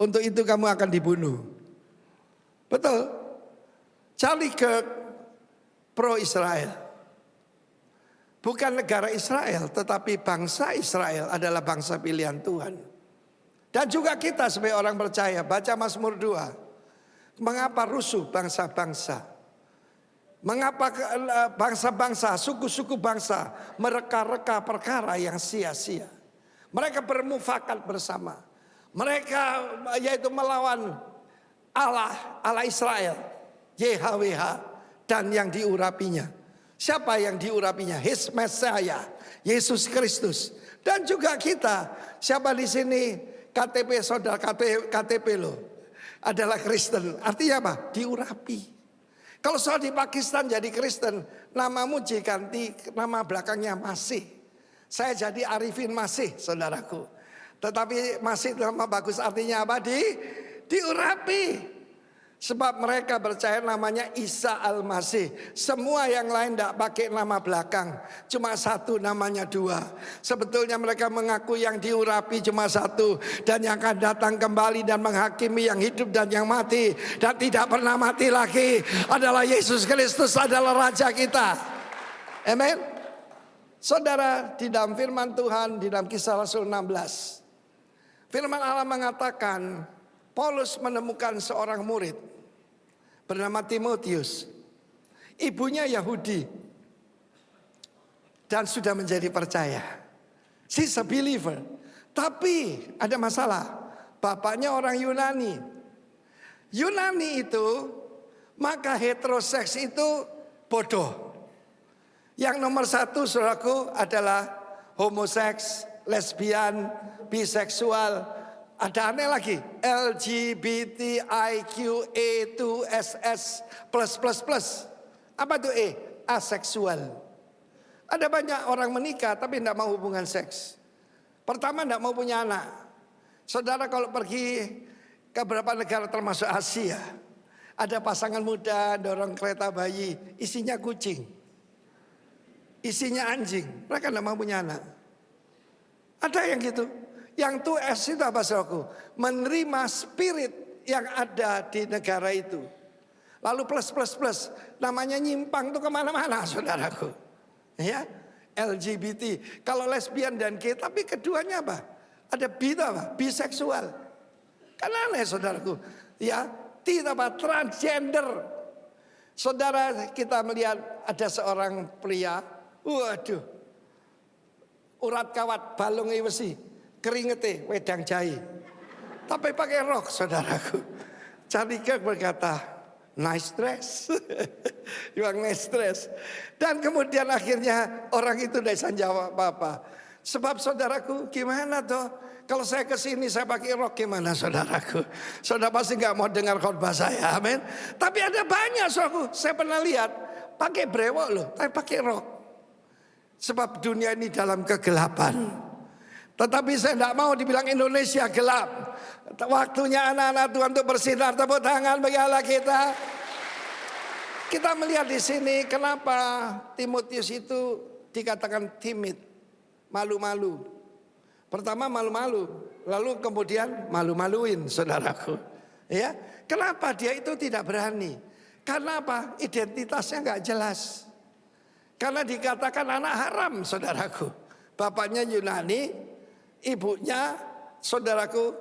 Untuk itu kamu akan dibunuh. Betul. Charlie Kirk pro-Israel. Bukan negara Israel, tetapi bangsa Israel adalah bangsa pilihan Tuhan. Dan juga kita sebagai orang percaya, baca Mazmur 2. Mengapa rusuh bangsa-bangsa? Mengapa bangsa-bangsa, suku-suku bangsa mereka-reka perkara yang sia-sia? Mereka bermufakat bersama. Mereka yaitu melawan Allah Israel, YHWH. Dan yang diurapinya. Siapa yang diurapinya? His Messiah, Yesus Kristus. Dan juga kita. Siapa di sini KTP saudara, KTP lo adalah Kristen. Artinya apa? Diurapi. Kalau soal di Pakistan jadi Kristen, namamu diganti nama belakangnya Masih. Saya jadi Arifin Masih, saudaraku. Tetapi Masih nama bagus, artinya apa? Diurapi. Sebab mereka percaya namanya Isa Al-Masih. Semua yang lain tidak pakai nama belakang. Cuma satu, namanya dua. Sebetulnya mereka mengaku yang diurapi cuma satu. Dan yang akan datang kembali dan menghakimi yang hidup dan yang mati. Dan tidak pernah mati lagi. Adalah Yesus Kristus, adalah Raja kita. Amin. Saudara, di dalam firman Tuhan, di dalam Kisah Rasul 16. Firman Allah mengatakan, Paulus menemukan seorang murid bernama Timotius. Ibunya Yahudi dan sudah menjadi percaya. She's a believer. Tapi ada masalah. Bapaknya orang Yunani. Yunani itu, maka heteroseks itu bodoh. Yang nomor 1, saudaraku, adalah homoseks, lesbian, biseksual, Ada aneh lagi, LGBTIQ2SS plus. Apa itu E? Aseksual. Ada banyak orang menikah tapi tidak mau hubungan seks. Pertama tidak mau punya anak. Saudara kalau pergi ke beberapa negara termasuk Asia, ada pasangan muda dorong kereta bayi, isinya kucing, isinya anjing. Mereka tidak mau punya anak. Ada yang gitu. Yang 2S itu apa saudaraku? Menerima spirit yang ada di negara itu. Lalu plus. Namanya nyimpang tuh kemana-mana saudaraku. Ya, LGBT. Kalau lesbian dan gay, tapi keduanya apa? Ada bi itu apa? Biseksual. Kan aneh saudaraku. Ya, tidak apa? Transgender. Saudara kita melihat ada seorang pria. Waduh. Urat kawat balung iwesi. Keringete wedang jahe. Tapi pakai rok saudaraku. Charlie Kirk berkata, nice dress. Yang nice dress. Dan kemudian akhirnya orang itu tidak bisa jawab apa-apa. Sebab saudaraku gimana toh? Kalau saya kesini saya pakai rok gimana saudaraku? Saudara pasti gak mau dengar khotbah saya, amin. Tapi ada banyak saudaraku. Saya pernah lihat pakai brewok loh, tapi pakai rok. Sebab dunia ini dalam kegelapan. Tetapi saya tidak mau dibilang Indonesia gelap. Waktunya anak-anak Tuhan untuk bersinar. Tepuk tangan bagi Allah kita. Kita melihat di sini kenapa Timotius itu dikatakan timid, malu-malu. Pertama malu-malu, lalu kemudian malu-maluin saudaraku. Ya, kenapa dia itu tidak berani? Karena apa? Identitasnya nggak jelas. Karena dikatakan anak haram saudaraku. Bapaknya Yunani, ibunya, saudaraku,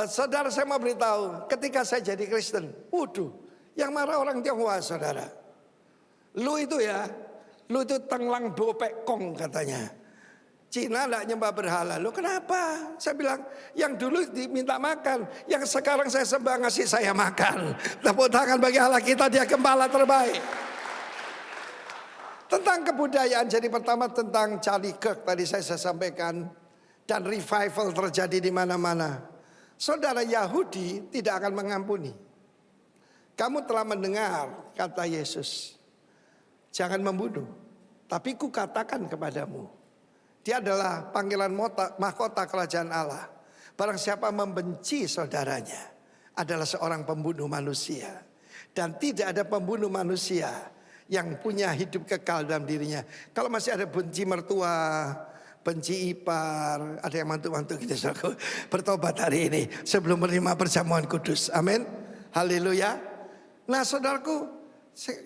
saudara saya mau beritahu, ketika saya jadi Kristen, waduh, yang marah orang Tionghoa saudara. Lu itu tenglang bopek kong katanya. Cina tidak nyembah berhala. Lu kenapa? Saya bilang, yang dulu diminta makan, yang sekarang saya sembah ngasih saya makan. Tepuk tangan bagi Allah kita, dia gembala terbaik. Tentang kebudayaan, jadi pertama tentang Charlie Kirk tadi saya sampaikan. Dan revival terjadi di mana-mana. Saudara, Yahudi tidak akan mengampuni. Kamu telah mendengar kata Yesus, jangan membunuh, tapi kukatakan kepadamu, dia adalah panggilan mahkota kerajaan Allah. Barang siapa membenci saudaranya adalah seorang pembunuh manusia. Dan tidak ada pembunuh manusia yang punya hidup kekal dalam dirinya. Kalau masih ada benci mertua, benci ipar, ada yang mantu-mantu gitu, saudaraku, bertobat hari ini sebelum menerima perjamuan kudus. Amin. Haleluya. Nah saudaraku,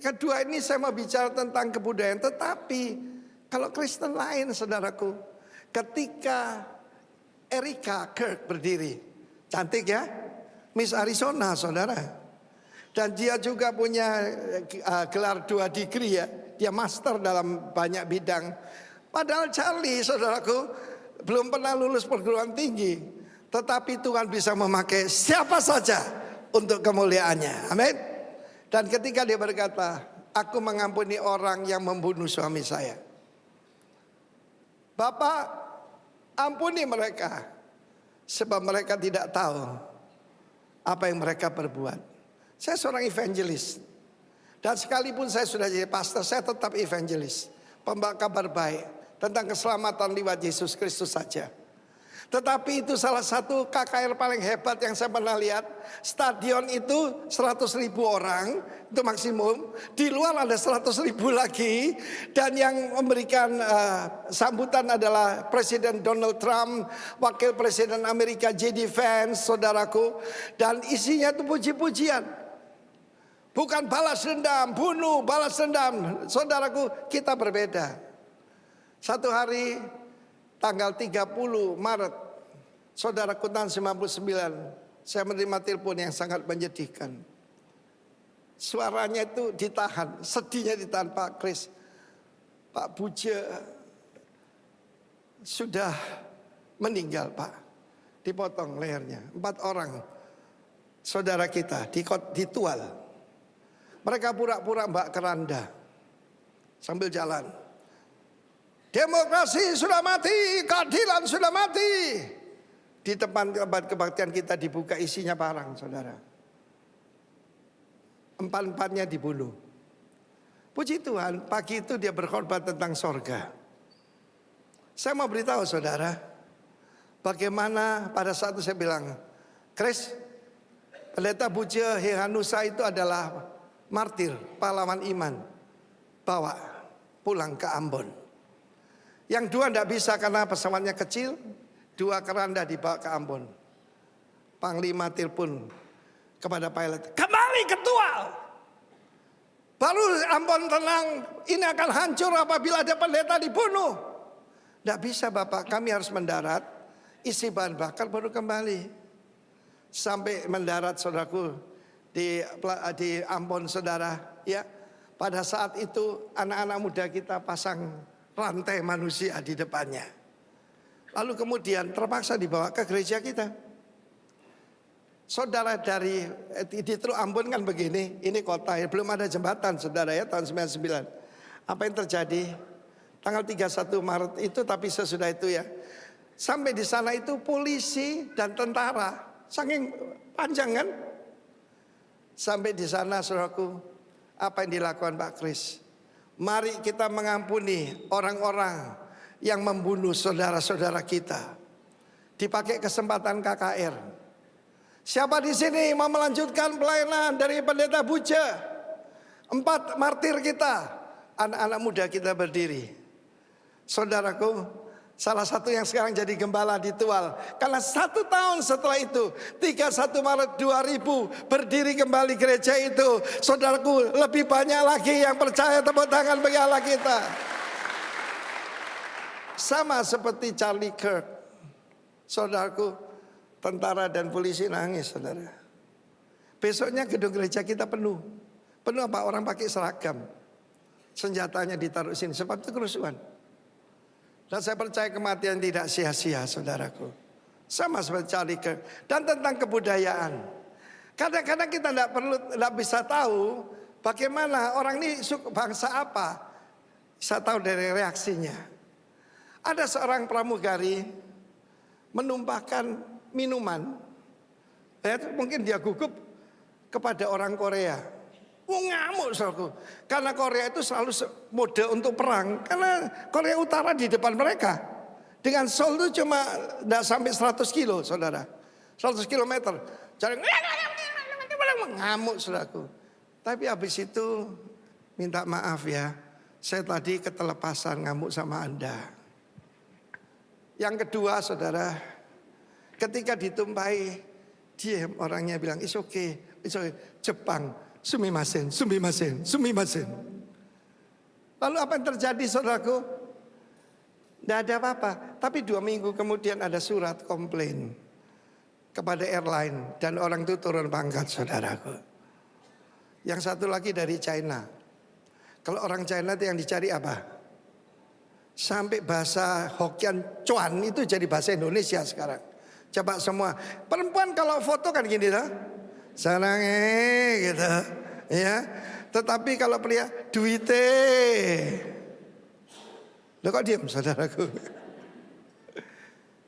kedua ini saya mau bicara tentang kebudayaan. Tetapi kalau Kristen lain saudaraku, ketika Erika Kirk berdiri, cantik ya, Miss Arizona saudara. Dan dia juga punya gelar 2 degree ya, dia master dalam banyak bidang. Padahal Charlie, saudaraku, belum pernah lulus perguruan tinggi. Tetapi Tuhan bisa memakai siapa saja untuk kemuliaannya. Amin. Dan ketika dia berkata, aku mengampuni orang yang membunuh suami saya. Bapak, ampuni mereka. Sebab mereka tidak tahu apa yang mereka perbuat. Saya seorang evangelis. Dan sekalipun saya sudah jadi pastor, saya tetap evangelis. Pembawa kabar baik tentang keselamatan lewat Yesus Kristus saja. Tetapi itu salah satu KKR paling hebat yang saya pernah lihat. Stadion itu 100.000 orang, itu maksimum. Di luar ada 100.000 lagi. Dan yang memberikan sambutan adalah Presiden Donald Trump, Wakil Presiden Amerika J.D. Vance, saudaraku. Dan isinya itu puji-pujian. Bukan balas dendam, bunuh, balas dendam. Saudaraku, kita berbeda. Satu hari tanggal 30 Maret, saudaraku tahun 99, saya menerima telepon yang sangat menyedihkan. Suaranya itu ditahan, sedihnya ditahan. Pak Kris, Pak Buja sudah meninggal Pak. Dipotong lehernya, 4 orang saudara kita ditual. Mereka pura-pura mbak keranda sambil jalan. Demokrasi sudah mati, keadilan sudah mati. Di tempat kebaktian kita dibuka, isinya parang, saudara. Empat-empatnya dibunuh. Puji Tuhan, pagi itu dia berkhotbah tentang sorga. Saya mau beritahu saudara, bagaimana pada saat itu saya bilang, Chris, Pendeta Buja Hehanusa itu adalah martir, pahlawan iman. Bawa pulang ke Ambon. Yang dua tidak bisa karena pesawatnya kecil, dua keranda dibawa ke Ambon. Panglima telepon kepada pilot, kembali ketua. Baru Ambon tenang, ini akan hancur apabila ada pendeta dibunuh. Tidak bisa Bapak, kami harus mendarat, isi bahan bakar baru kembali. Sampai mendarat saudaraku di Ambon saudara. Ya, pada saat itu anak-anak muda kita pasang rantai manusia di depannya. Lalu kemudian terpaksa dibawa ke gereja kita. Saudara dari di Teluk Ambon kan begini, ini kota ya, belum ada jembatan saudara ya tahun 99. Apa yang terjadi? Tanggal 31 Maret itu, tapi sesudah itu ya. Sampai di sana itu polisi dan tentara, saking panjang kan? Sampai di sana saudaraku, apa yang dilakukan Pak Kris? Mari kita mengampuni orang-orang yang membunuh saudara-saudara kita. Dipakai kesempatan KKR. Siapa di sini mau melanjutkan pelayanan dari Pendeta Buja? 4 martir kita, anak-anak muda kita berdiri. Saudaraku, salah satu yang sekarang jadi gembala di Tual. Karena 1 tahun setelah itu, 31 Maret 2000 berdiri kembali gereja itu. Saudaraku, lebih banyak lagi yang percaya, tepuk tangan bagi Allah kita. Sama seperti Charlie Kirk. Saudaraku, tentara dan polisi nangis saudara. Besoknya gedung gereja kita penuh. Penuh apa? Orang pakai seragam. Senjatanya ditaruh sini. Sebab itu kerusuhan. Dan saya percaya kematian tidak sia-sia saudaraku. Sama seperti Charlie Kirk. Dan tentang kebudayaan. Kadang-kadang kita tidak bisa tahu bagaimana orang ini suku bangsa apa. Saya tahu dari reaksinya. Ada seorang pramugari menumpahkan minuman, mungkin dia gugup kepada orang Korea. Ngamuk saudaraku. Karena Korea itu selalu mode untuk perang. Karena Korea Utara di depan mereka. Dengan Seoul itu cuma tidak sampai 100 kilo saudara. 100 kilometer. Jadi ngamuk saudaraku. Tapi habis itu minta maaf ya. Saya tadi ketelepasan ngamuk sama Anda. Yang kedua saudara, ketika ditumpahi, dia orangnya bilang, it's okay. Jepang, sumimasen. Lalu apa yang terjadi saudaraku? Tidak ada apa-apa. Tapi 2 minggu kemudian ada surat komplain kepada airline. Dan orang itu turun pangkat saudaraku. Yang satu lagi dari China. Kalau orang China itu yang dicari apa? Sampai bahasa Hokkien Cuan itu jadi bahasa Indonesia sekarang. Coba semua perempuan kalau foto kan gini lah, sarangnya gitu, ya. Tetapi kalau pria duite, lo kok diam saudaraku?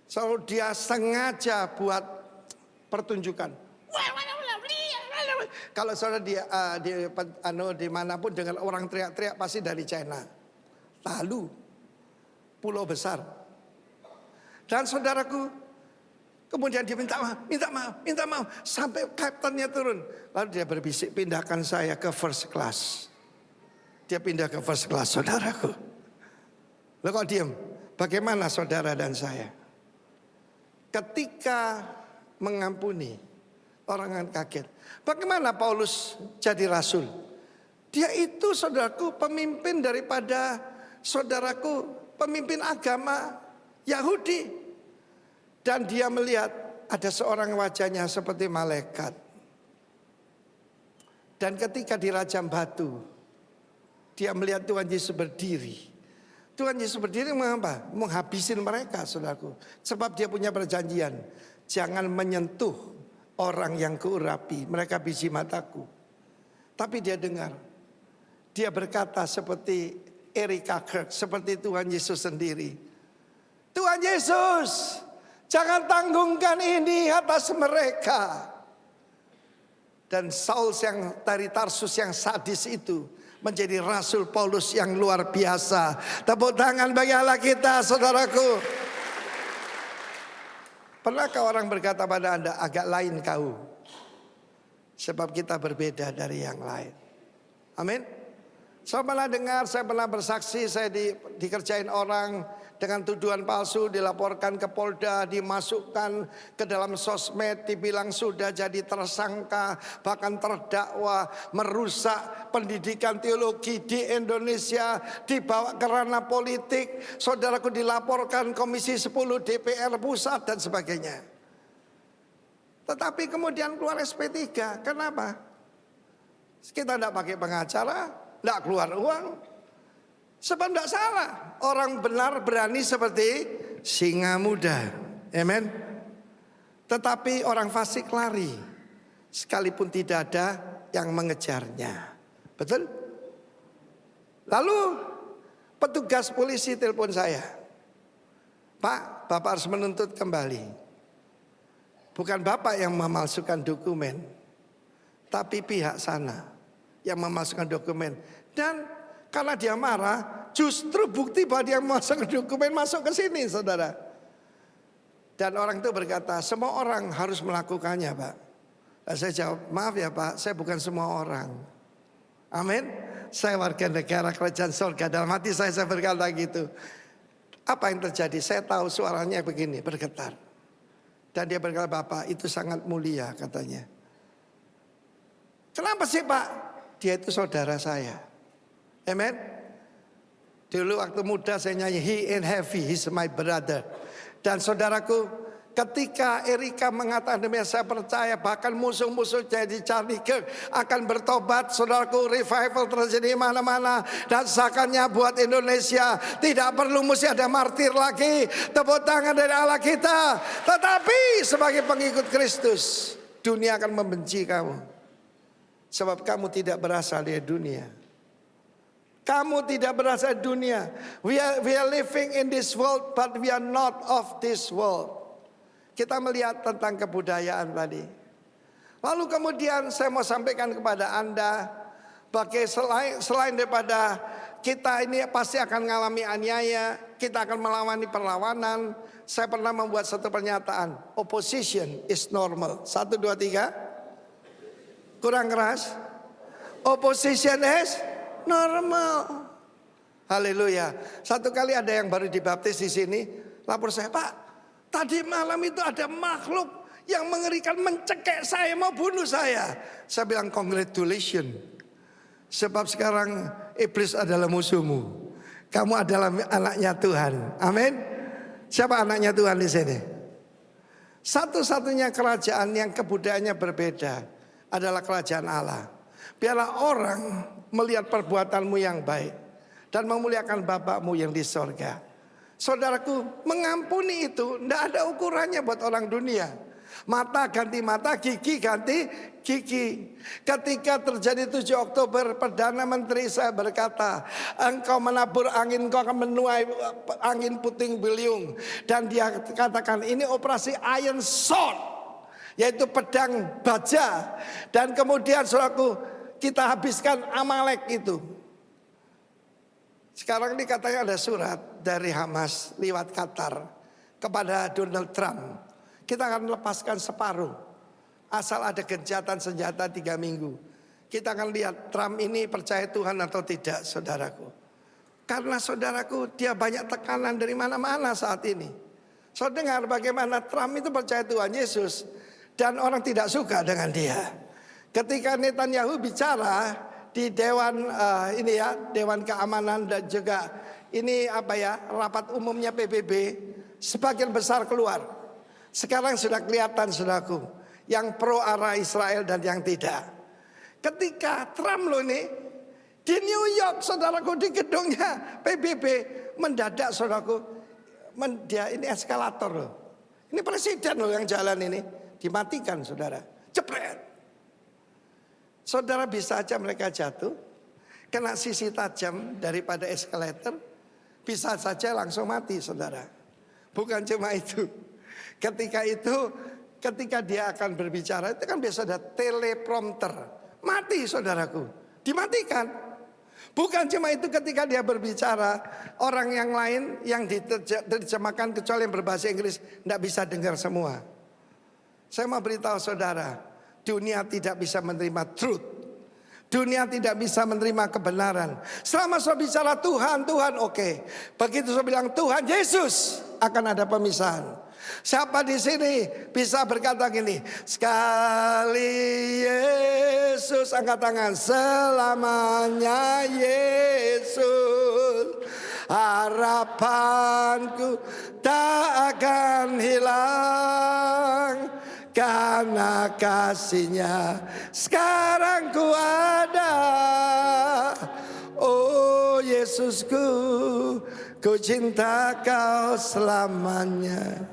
So dia sengaja buat pertunjukan. Kalau saudara dimanapun dengan orang teriak-teriak pasti dari China. Lalu pulau besar. Dan saudaraku, kemudian dia minta maaf. Sampai kaptennya turun. Lalu dia berbisik, pindahkan saya ke first class. Dia pindah ke first class saudaraku. Lalu kok diam? Bagaimana saudara dan saya? Ketika mengampuni, orang akan kaget. Bagaimana Paulus jadi rasul? Dia itu saudaraku pemimpin daripada saudaraku pemimpin agama Yahudi. Dan dia melihat ada seorang wajahnya seperti malaikat. Dan ketika dirajam batu, dia melihat Tuhan Yesus berdiri. Tuhan Yesus berdiri mengapa? Menghabisin mereka saudaraku. Sebab dia punya perjanjian. Jangan menyentuh orang yang keurapi. Mereka biji mataku. Tapi dia dengar. Dia berkata seperti Erika Kirk. Seperti Tuhan Yesus sendiri. Tuhan Yesus, Jangan tanggungkan ini atas mereka. Dan Saul yang dari Tarsus yang sadis itu menjadi Rasul Paulus yang luar biasa. Tepuk tangan bagi Allah kita, saudaraku. Pernahkah orang berkata pada Anda, agak lain kau? Sebab kita berbeda dari yang lain. Amin. Saya pernah dengar, saya pernah bersaksi, saya dikerjain orang dengan tuduhan palsu, dilaporkan ke Polda, dimasukkan ke dalam sosmed, dibilang sudah jadi tersangka, bahkan terdakwa, merusak pendidikan teologi di Indonesia, dibawa ke ranah politik. Saudaraku, dilaporkan Komisi 10 DPR Pusat dan sebagainya. Tetapi kemudian keluar SP3. Kenapa? Kita tidak pakai pengacara, tidak keluar uang. Sebab tidak salah. Orang benar berani seperti singa muda. Amen. Tetapi orang fasik lari, sekalipun tidak ada yang mengejarnya. Betul? Lalu petugas polisi telepon saya. Pak, Bapak harus menuntut kembali. Bukan Bapak yang memalsukan dokumen, tapi pihak sana yang memasukkan dokumen. Dan karena dia marah, justru bukti bahwa dia memasukkan dokumen masuk ke sini, saudara. Dan orang itu berkata, semua orang harus melakukannya, Pak. Dan saya jawab, maaf ya Pak, saya bukan semua orang. Amin. Saya warga negara kerajaan surga. Dalam hati saya berkata gitu. Apa yang terjadi? Saya tahu suaranya begini, bergetar. Dan dia berkata, Bapak itu sangat mulia katanya. Kenapa sih Pak? Dia itu saudara saya. Amen. Dulu waktu muda saya nyanyi He ain't heavy, he's my brother. Dan saudaraku, ketika Erika mengatakan demikian, saya percaya bahkan musuh-musuh jadi Charlie Kirk akan bertobat. Saudaraku, revival terjadi mana-mana. Dan seakannya buat Indonesia tidak perlu mesti ada martir lagi. Tepuk tangan dari Allah kita. Tetapi sebagai pengikut Kristus, dunia akan membenci kamu. Sebab kamu tidak berasal dari dunia. Kamu tidak berasal dari dunia. We are living in this world, but we are not of this world. Kita melihat tentang kebudayaan tadi. Lalu kemudian saya mau sampaikan kepada Anda, bagi selain daripada kita ini pasti akan mengalami aniaya, kita akan melawani perlawanan. Saya pernah membuat satu pernyataan, opposition is normal. 1, 2, 3. Kurang keras. Opposition is normal. Haleluya. Satu kali ada yang baru dibaptis di sini, lapor saya, Pak, tadi malam itu ada makhluk yang mengerikan mencekek saya, mau bunuh saya. Saya bilang congratulations. Sebab sekarang iblis adalah musuhmu. Kamu adalah anaknya Tuhan. Amin. Siapa anaknya Tuhan di sini? Satu-satunya kerajaan yang kebudayaannya berbeda adalah kerajaan Allah. Biarlah orang melihat perbuatanmu yang baik dan memuliakan Bapakmu yang di sorga. Saudaraku, mengampuni itu tidak ada ukurannya buat orang dunia. Mata ganti mata, gigi ganti gigi. Ketika terjadi 7 Oktober, Perdana Menteri saya berkata, engkau menabur angin, engkau akan menuai angin puting beliung. Dan dia katakan ini operasi Iron Sword, yaitu pedang baja. Dan kemudian saudaraku, kita habiskan Amalek itu. Sekarang ini katanya ada surat dari Hamas lewat Qatar kepada Donald Trump. Kita akan lepaskan separuh, asal ada gencatan senjata 3 minggu. Kita akan lihat Trump ini percaya Tuhan atau tidak, saudaraku. Karena saudaraku, dia banyak tekanan dari mana-mana saat ini. Saudara dengar bagaimana Trump itu percaya Tuhan Yesus dan orang tidak suka dengan dia. Ketika Netanyahu bicara di Dewan Dewan Keamanan dan juga rapat umumnya PBB, sebagian besar keluar. Sekarang sudah kelihatan saudaraku, yang pro arah Israel dan yang tidak. Ketika Trump di New York, saudaraku, di gedungnya PBB, mendadak saudaraku, dia ini eskalator loh. Ini presiden loh yang jalan ini, dimatikan saudara, jepret. Saudara, bisa aja mereka jatuh, kena sisi tajam daripada eskalator, bisa saja langsung mati saudara. Bukan cuma itu. Ketika itu, ketika dia akan berbicara, itu kan biasa ada teleprompter. Mati saudaraku, dimatikan. Bukan cuma itu, ketika dia berbicara, orang yang lain yang diterjemahkan kecuali yang berbahasa Inggris tidak bisa dengar semua. Saya mau beritahu saudara, dunia tidak bisa menerima truth. Dunia tidak bisa menerima kebenaran. Selama saya bicara Tuhan, Tuhan oke. Begitu saya bilang Tuhan Yesus, akan ada pemisahan. Siapa di sini bisa berkata gini, sekali Yesus, angkat tangan, selamanya Yesus, harapanku tak akan hilang. Karena kasih-Nya sekarang ku ada. Oh Yesusku, ku cinta Kau selamanya.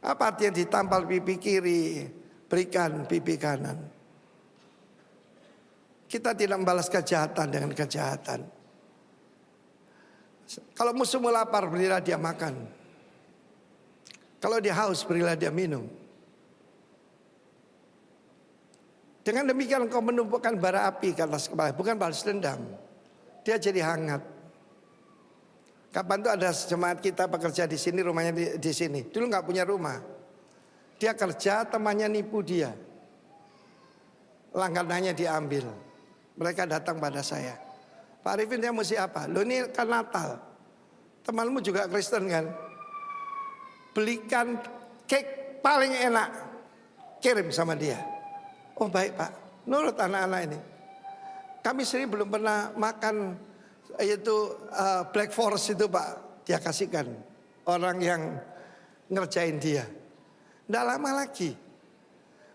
Apa artinya ditampal pipi kiri, berikan pipi kanan? Kita tidak membalas kejahatan dengan kejahatan. Kalau musuhmu lapar, berilah dia makan. Kalau dia haus, berilah dia minum. Dengan demikian kau menumpukan bara api ke atas kepala. Bukan balas dendam. Dia jadi hangat. Kapan tuh ada jemaat kita bekerja di sini, rumahnya di sini. Dulu nggak punya rumah. Dia kerja, temannya nipu dia. Langganannya diambil. Mereka datang pada saya. Pak Arifin, dia mesti apa? Loh, ini kan Natal. Temanmu juga Kristen kan? Belikan cake paling enak, kirim sama dia. Oh baik Pak, nurut anak-anak ini. Kami sendiri belum pernah makan yaitu Black Forest itu Pak. Dia kasihkan orang yang ngerjain dia. Nggak lama lagi,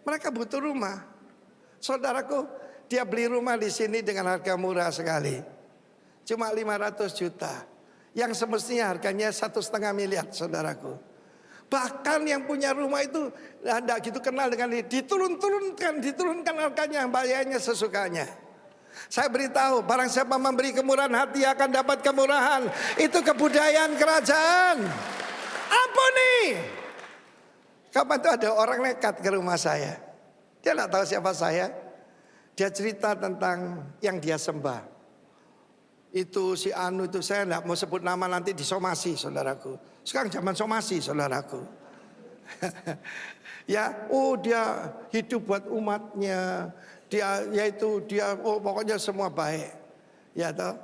mereka butuh rumah. Saudaraku, dia beli rumah di sini dengan harga murah sekali, cuma 500 juta. Yang semestinya harganya 1,5 miliar, saudaraku. Bahkan yang punya rumah itu tidak gitu kenal dengan dia. Diturunkan harganya, bayarnya sesukanya. Saya beritahu, barang siapa memberi kemurahan hati akan dapat kemurahan. Itu kebudayaan kerajaan. Ampuni. Kapan itu ada orang nekat ke rumah saya. Dia tidak tahu siapa saya. Dia cerita tentang yang dia sembah. Itu si Anu itu, saya tidak mau sebut nama nanti disomasi saudaraku. Sekarang zaman somasi saudaraku. Ya, oh dia hidup buat umatnya. Dia yaitu dia, oh pokoknya semua baik. Ya toh.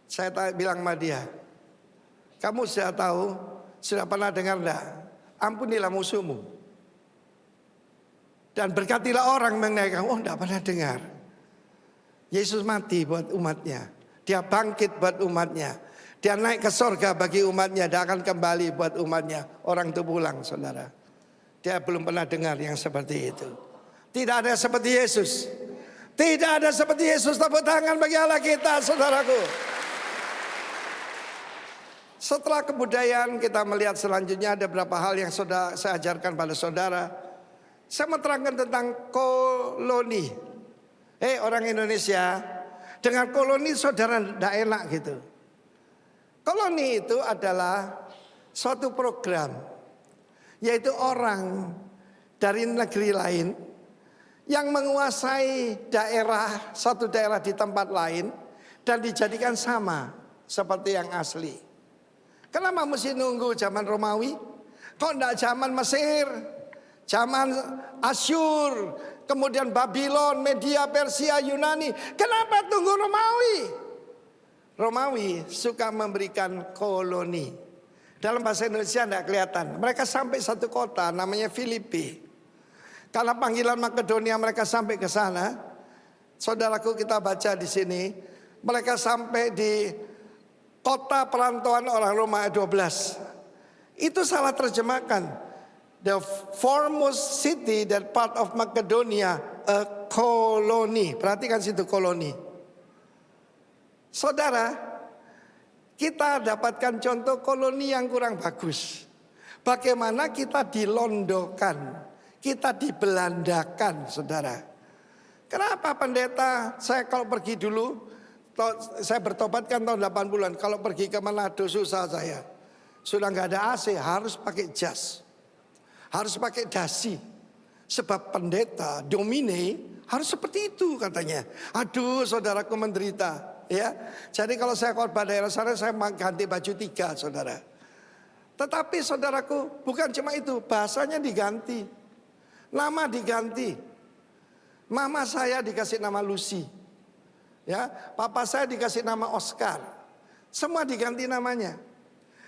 Saya bilang sama dia, kamu sudah tahu, sudah pernah dengar enggak? Ampunilah musuhmu. Dan berkatilah orang mengenai kamu. Oh enggak pernah dengar. Yesus mati buat umatnya. Dia bangkit buat umatnya. Dia naik ke sorga bagi umatnya. Dia akan kembali buat umatnya. Orang itu pulang saudara. Dia belum pernah dengar yang seperti itu. Tidak ada seperti Yesus. Tidak ada seperti Yesus. Tepuk tangan bagi Allah kita saudaraku. Setelah kebudayaan kita melihat selanjutnya ada beberapa hal yang sudah saya ajarkan pada saudara. Saya menerangkan tentang koloni. Orang Indonesia. Dengan koloni saudara tidak enak gitu. Koloni itu adalah suatu program. Yaitu orang dari negeri lain yang menguasai daerah, satu daerah di tempat lain. Dan dijadikan sama seperti yang asli. Kenapa mesti nunggu zaman Romawi? Kok tidak zaman Mesir? Zaman Asyur, kemudian Babylon, Media, Persia, Yunani. Kenapa tunggu Romawi? Romawi suka memberikan koloni. Dalam bahasa Indonesia tidak kelihatan. Mereka sampai satu kota namanya Filipi. Karena panggilan Makedonia mereka sampai ke sana. Saudaraku kita baca di sini. Mereka sampai di kota perantauan orang Roma 12. Itu salah terjemahkan. The foremost city that part of Macedonia, a colony. Perhatikan situ koloni. Saudara, kita dapatkan contoh koloni yang kurang bagus. Bagaimana kita dilondokan, kita dibelandakan, saudara. Kenapa pendeta, saya kalau pergi dulu, saya bertobat kan tahun 80-an. Kalau pergi ke Manado susah saya. Sudah nggak ada AC, harus pakai jas. Harus pakai dasi. Sebab pendeta, domine harus seperti itu katanya. Aduh, saudaraku menderita. Ya, jadi kalau saya khotbah daerah sana, saya ganti baju 3, saudara. Tetapi saudaraku, bukan cuma itu, bahasanya diganti. Nama diganti. Mama saya dikasih nama Lucy. Ya, papa saya dikasih nama Oscar. Semua diganti namanya.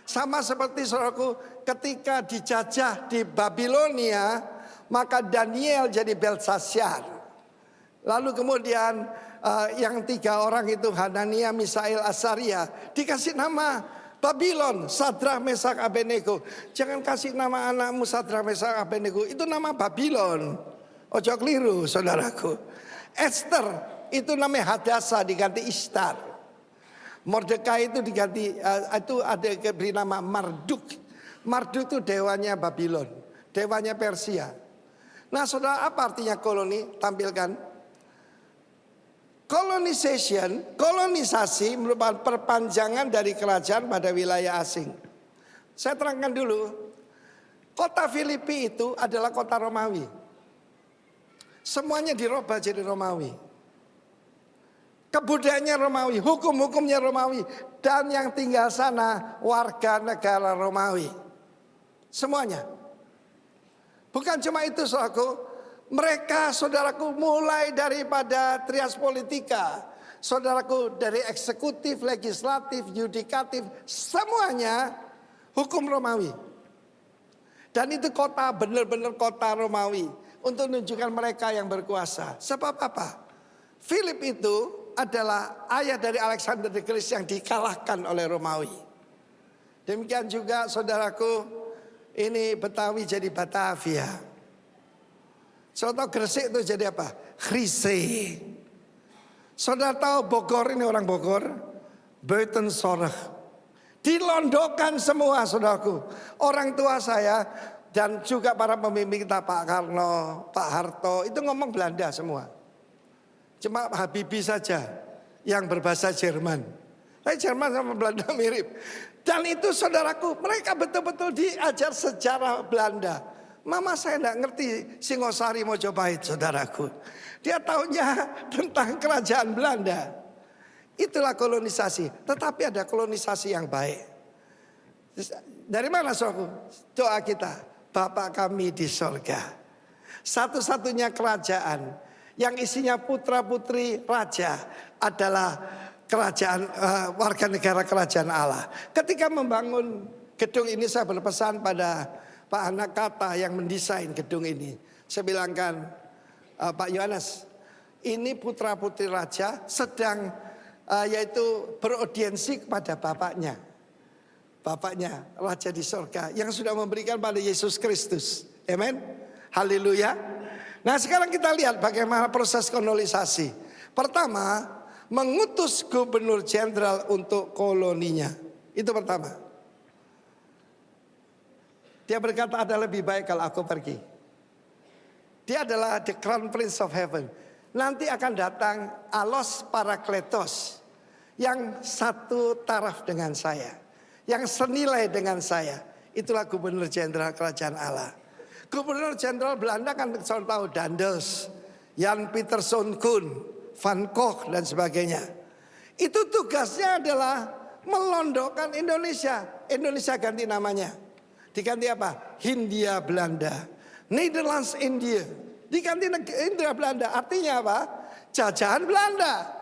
Sama seperti saudaraku, ketika dijajah di Babilonia, maka Daniel jadi Belshazzar. Lalu kemudian yang 3 orang itu, Hanania, Misael, Azaria, dikasih nama Babylon, Sadrak, Mesak, Abednego. Jangan kasih nama anakmu Sadrak, Mesak, Abednego, itu nama Babylon. Ojo keliru, saudaraku. Esther itu namanya Hadasa, diganti Ishtar. Mordekai itu diganti, itu ada diberi nama Marduk. Marduk itu dewanya Babylon, dewanya Persia. Nah, saudara, apa artinya koloni? Tampilkan. Colonization, kolonisasi merupakan perpanjangan dari kerajaan pada wilayah asing. Saya terangkan dulu, kota Filipi itu adalah kota Romawi. Semuanya dirubah jadi Romawi. Kebudayaannya Romawi, hukum-hukumnya Romawi. Dan yang tinggal sana warga negara Romawi. Semuanya. Bukan cuma itu, saudaraku. Mereka, saudaraku, mulai daripada trias politika. Saudaraku, dari eksekutif, legislatif, yudikatif. Semuanya hukum Romawi. Dan itu kota, benar-benar kota Romawi. Untuk menunjukkan mereka yang berkuasa. Sebab apa? Philip itu adalah ayah dari Alexander the Great yang dikalahkan oleh Romawi. Demikian juga saudaraku, ini Betawi jadi Batavia. Saudara tahu Gresik itu jadi apa? Grise. Saudara tahu Bogor, ini orang Bogor, Buitensorg. Dilondokkan semua, saudaraku. Orang tua saya dan juga para pemimpin kita, Pak Karno, Pak Harto, itu ngomong Belanda semua. Cuma Habibie saja yang berbahasa Jerman. Jerman sama Belanda mirip. Dan itu saudaraku, mereka betul-betul diajar sejarah Belanda. Mama saya tidak ngerti Singosari Mojopahit, saudaraku. Dia tahunya tentang kerajaan Belanda. Itulah kolonisasi. Tetapi ada kolonisasi yang baik. Dari mana, saudaraku? Doa kita, Bapa kami di sorga. Satu-satunya kerajaan yang isinya putra-putri raja adalah kerajaan warga negara kerajaan Allah. Ketika membangun gedung ini, saya berpesan pada Pak Anak Kata yang mendesain gedung ini. Saya bilangkan, Pak Yohanes, ini putra-putri raja sedang yaitu beraudiensi kepada bapaknya. Bapaknya raja di sorga yang sudah memberikan pada Yesus Kristus. Amin. Haleluya. Nah, sekarang kita lihat bagaimana proses kolonisasi. Pertama, mengutus gubernur jenderal untuk koloninya. Itu pertama. Dia berkata, ada lebih baik kalau aku pergi. Dia adalah the crown prince of heaven. Nanti akan datang Alos Parakletos, yang satu taraf dengan saya, yang senilai dengan saya. Itulah gubernur jenderal kerajaan Allah. Gubernur jenderal Belanda kan saya tahu, Daendels, Jan Pieterszoon Koen, Van Gogh dan sebagainya. Itu tugasnya adalah melondokkan Indonesia. Indonesia ganti namanya. Diganti apa? Hindia Belanda. Netherlands India. Diganti India Belanda. Artinya apa? Jajahan Belanda.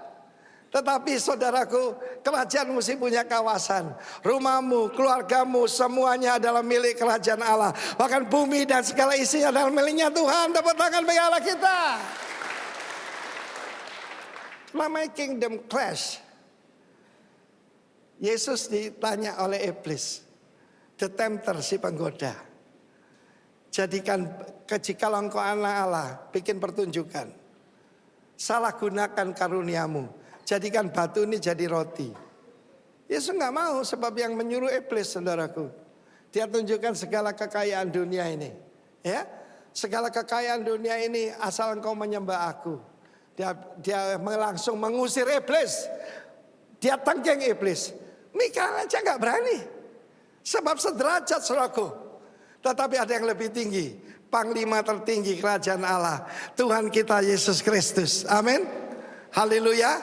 Tetapi saudaraku, kerajaan mesti punya kawasan. Rumahmu, keluargamu, semuanya adalah milik kerajaan Allah. Bahkan bumi dan segala isinya adalah miliknya Tuhan. Tepuk tangan bagi Allah kita. Namanya Kingdom Clash. Yesus ditanya oleh iblis, the tempter, si penggoda. Jadikan, jikalau engkau anak Allah, bikin pertunjukan. Salah gunakan karuniamu. Jadikan batu ini jadi roti. Yesus nggak mau, sebab yang menyuruh iblis, saudaraku. Dia tunjukkan segala kekayaan dunia ini. Ya, segala kekayaan dunia ini asal engkau menyembah aku. Dia langsung mengusir iblis. Dia tengking iblis. Mikael aja nggak berani. Sebab sederajat saudaraku. Tetapi ada yang lebih tinggi. Panglima tertinggi kerajaan Allah. Tuhan kita Yesus Kristus. Amin. Haleluya.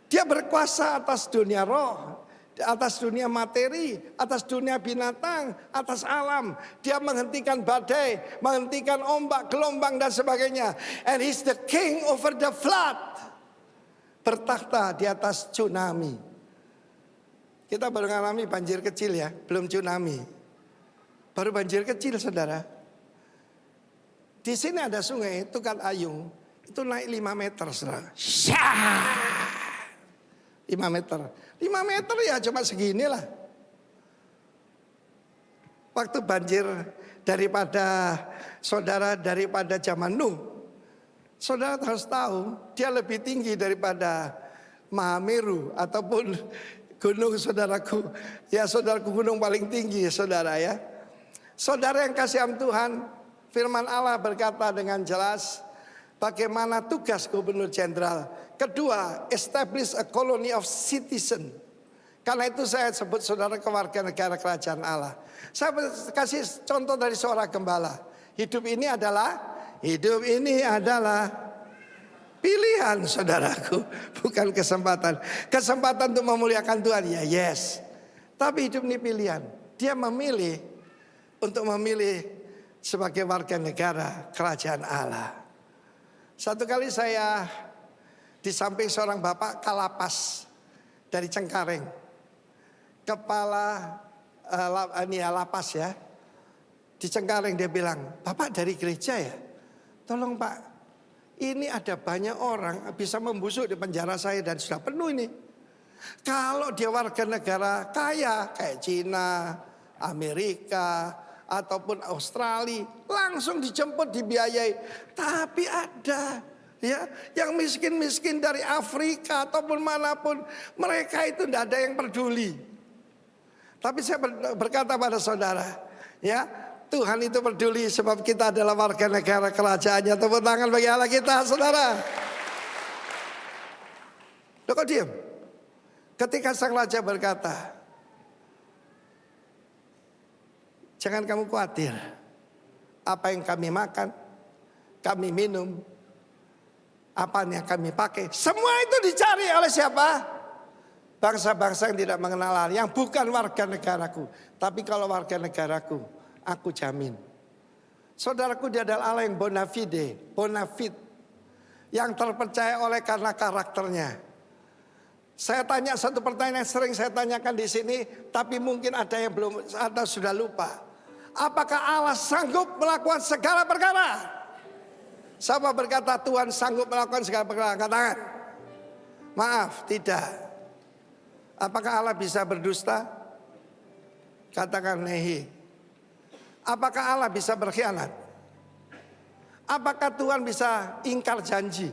Dia berkuasa atas dunia roh, atas dunia materi, atas dunia binatang, atas alam. Dia menghentikan badai, menghentikan ombak, gelombang dan sebagainya. And he's the king over the flood. Bertakhta di atas tsunami. Kita baru mengalami banjir kecil ya, belum tsunami. Baru banjir kecil saudara. Di sini ada sungai Tukat Ayung, itu naik 5 meter saudara. 5 meter. 5 meter ya cuma seginilah. Waktu banjir daripada zaman Nuh. Saudara harus tahu dia lebih tinggi daripada Mahameru ataupun gunung saudaraku. Ya saudaraku, gunung paling tinggi saudara ya. Saudara yang kasih Tuhan, firman Allah berkata dengan jelas bagaimana tugas gubernur jenderal. Kedua, establish a colony of citizen. Karena itu saya sebut saudara keluarga negara kerajaan Allah. Saya kasih contoh dari seorang gembala. Hidup ini adalah pilihan saudaraku, bukan kesempatan. Kesempatan untuk memuliakan Tuhan ya yes. Tapi hidup ini pilihan. Dia memilih untuk memilih sebagai warga negara kerajaan Allah. Satu kali saya di samping seorang bapak kalapas dari Cengkareng, kepala lapas ya, di Cengkareng. Dia bilang, "Bapak dari gereja ya? Tolong Pak, ini ada banyak orang bisa membusuk di penjara saya dan sudah penuh ini. Kalau dia warga negara kaya kayak Cina, Amerika ataupun Australia, langsung dijemput, dibiayai. Tapi ada ya yang miskin-miskin dari Afrika ataupun manapun, mereka itu tidak ada yang peduli." Tapi saya berkata pada saudara, ya Tuhan itu peduli sebab kita adalah warga negara kerajaannya. Tepuk tangan bagi Allah kita saudara. Loh kok diam? Ketika sang raja berkata, "Jangan kamu khawatir, apa yang kami makan, kami minum, apa yang kami pakai, semua itu dicari oleh siapa? Bangsa-bangsa yang tidak mengenal Allah, yang bukan warga negaraku. Tapi kalau warga negaraku, aku jamin." Saudaraku, dia adalah Allah yang bona fide, yang terpercaya oleh karena karakternya. Saya tanya satu pertanyaan yang sering saya tanyakan di sini, tapi mungkin ada yang belum atau sudah lupa. Apakah Allah sanggup melakukan segala perkara? Siapa berkata Tuhan sanggup melakukan segala perkara? Katakan. Maaf, tidak. Apakah Allah bisa berdusta? Katakan nehi. Apakah Allah bisa berkhianat? Apakah Tuhan bisa ingkar janji?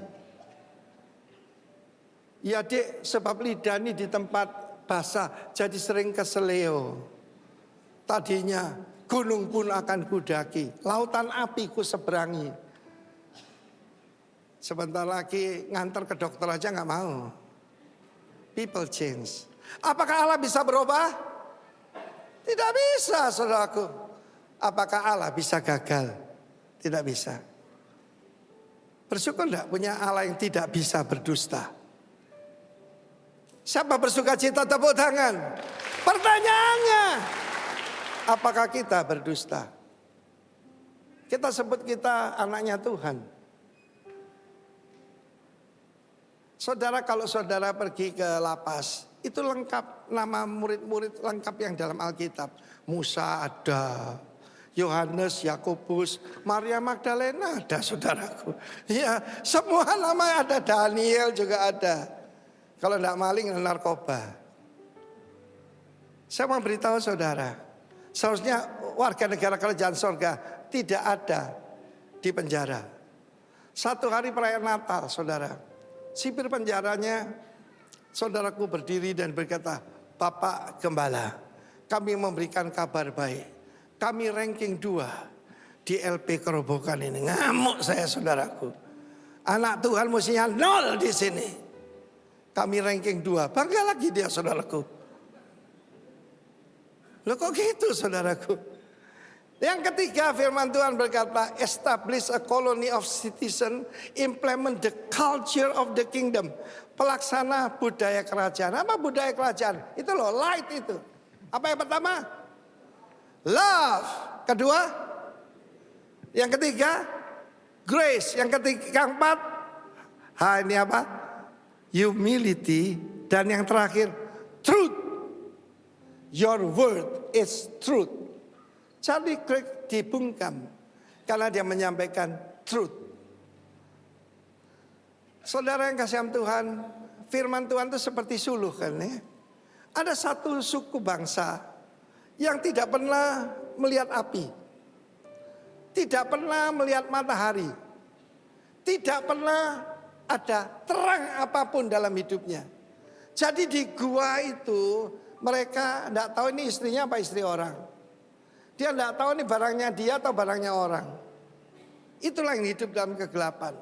Ya dek, sebab lidah ini di tempat basah jadi sering keseleo. Tadinya gunung pun akan kudaki, lautan api ku seberangi. Sebentar lagi ngantar ke dokter aja gak mau. People change. Apakah Allah bisa berubah? Tidak bisa saudaraku. Apakah Allah bisa gagal? Tidak bisa. Bersyukur enggak punya Allah yang tidak bisa berdusta? Siapa bersuka cita tepuk tangan? Pertanyaannya, apakah kita berdusta? Kita sebut kita anaknya Tuhan. Saudara, kalau saudara pergi ke lapas, itu lengkap nama murid-murid lengkap yang dalam Alkitab. Musa ada, Yohanes, Yakobus, Maria Magdalena ada saudaraku. Ya, semua nama ada, Daniel juga ada. Kalau tidak maling dan narkoba. Saya mau beritahu saudara, seharusnya warga negara kerajaan sorga tidak ada di penjara. Satu hari perayaan Natal saudara, sipir penjaranya saudaraku berdiri dan berkata, "Bapak Gembala, kami memberikan kabar baik. Kami ranking 2 di LP Kerobokan ini." Ngamuk saya saudaraku. Anak Tuhan mestinya 0 di sini. Kami ranking 2. Bangga lagi dia saudaraku. Loh kok gitu saudaraku? Yang ketiga firman Tuhan berkata, establish a colony of citizen, implement the culture of the kingdom. Pelaksana budaya kerajaan. Apa budaya kerajaan? Itu loh, light itu. Apa yang pertama? Love. Kedua? Yang ketiga? Grace. Yang ketiga, yang keempat? Ini apa? Humility. Dan yang terakhir, truth. Your word is truth. Charlie Kirk dibungkam karena dia menyampaikan truth. Saudara yang kasih Tuhan, firman Tuhan itu seperti suluh kan ya. Ada satu suku bangsa yang tidak pernah melihat api. Tidak pernah melihat matahari. Tidak pernah ada terang apapun dalam hidupnya. Jadi di gua itu mereka tidak tahu ini istrinya apa istri orang. Dia tidak tahu ini barangnya dia atau barangnya orang. Itulah yang hidup dalam kegelapan.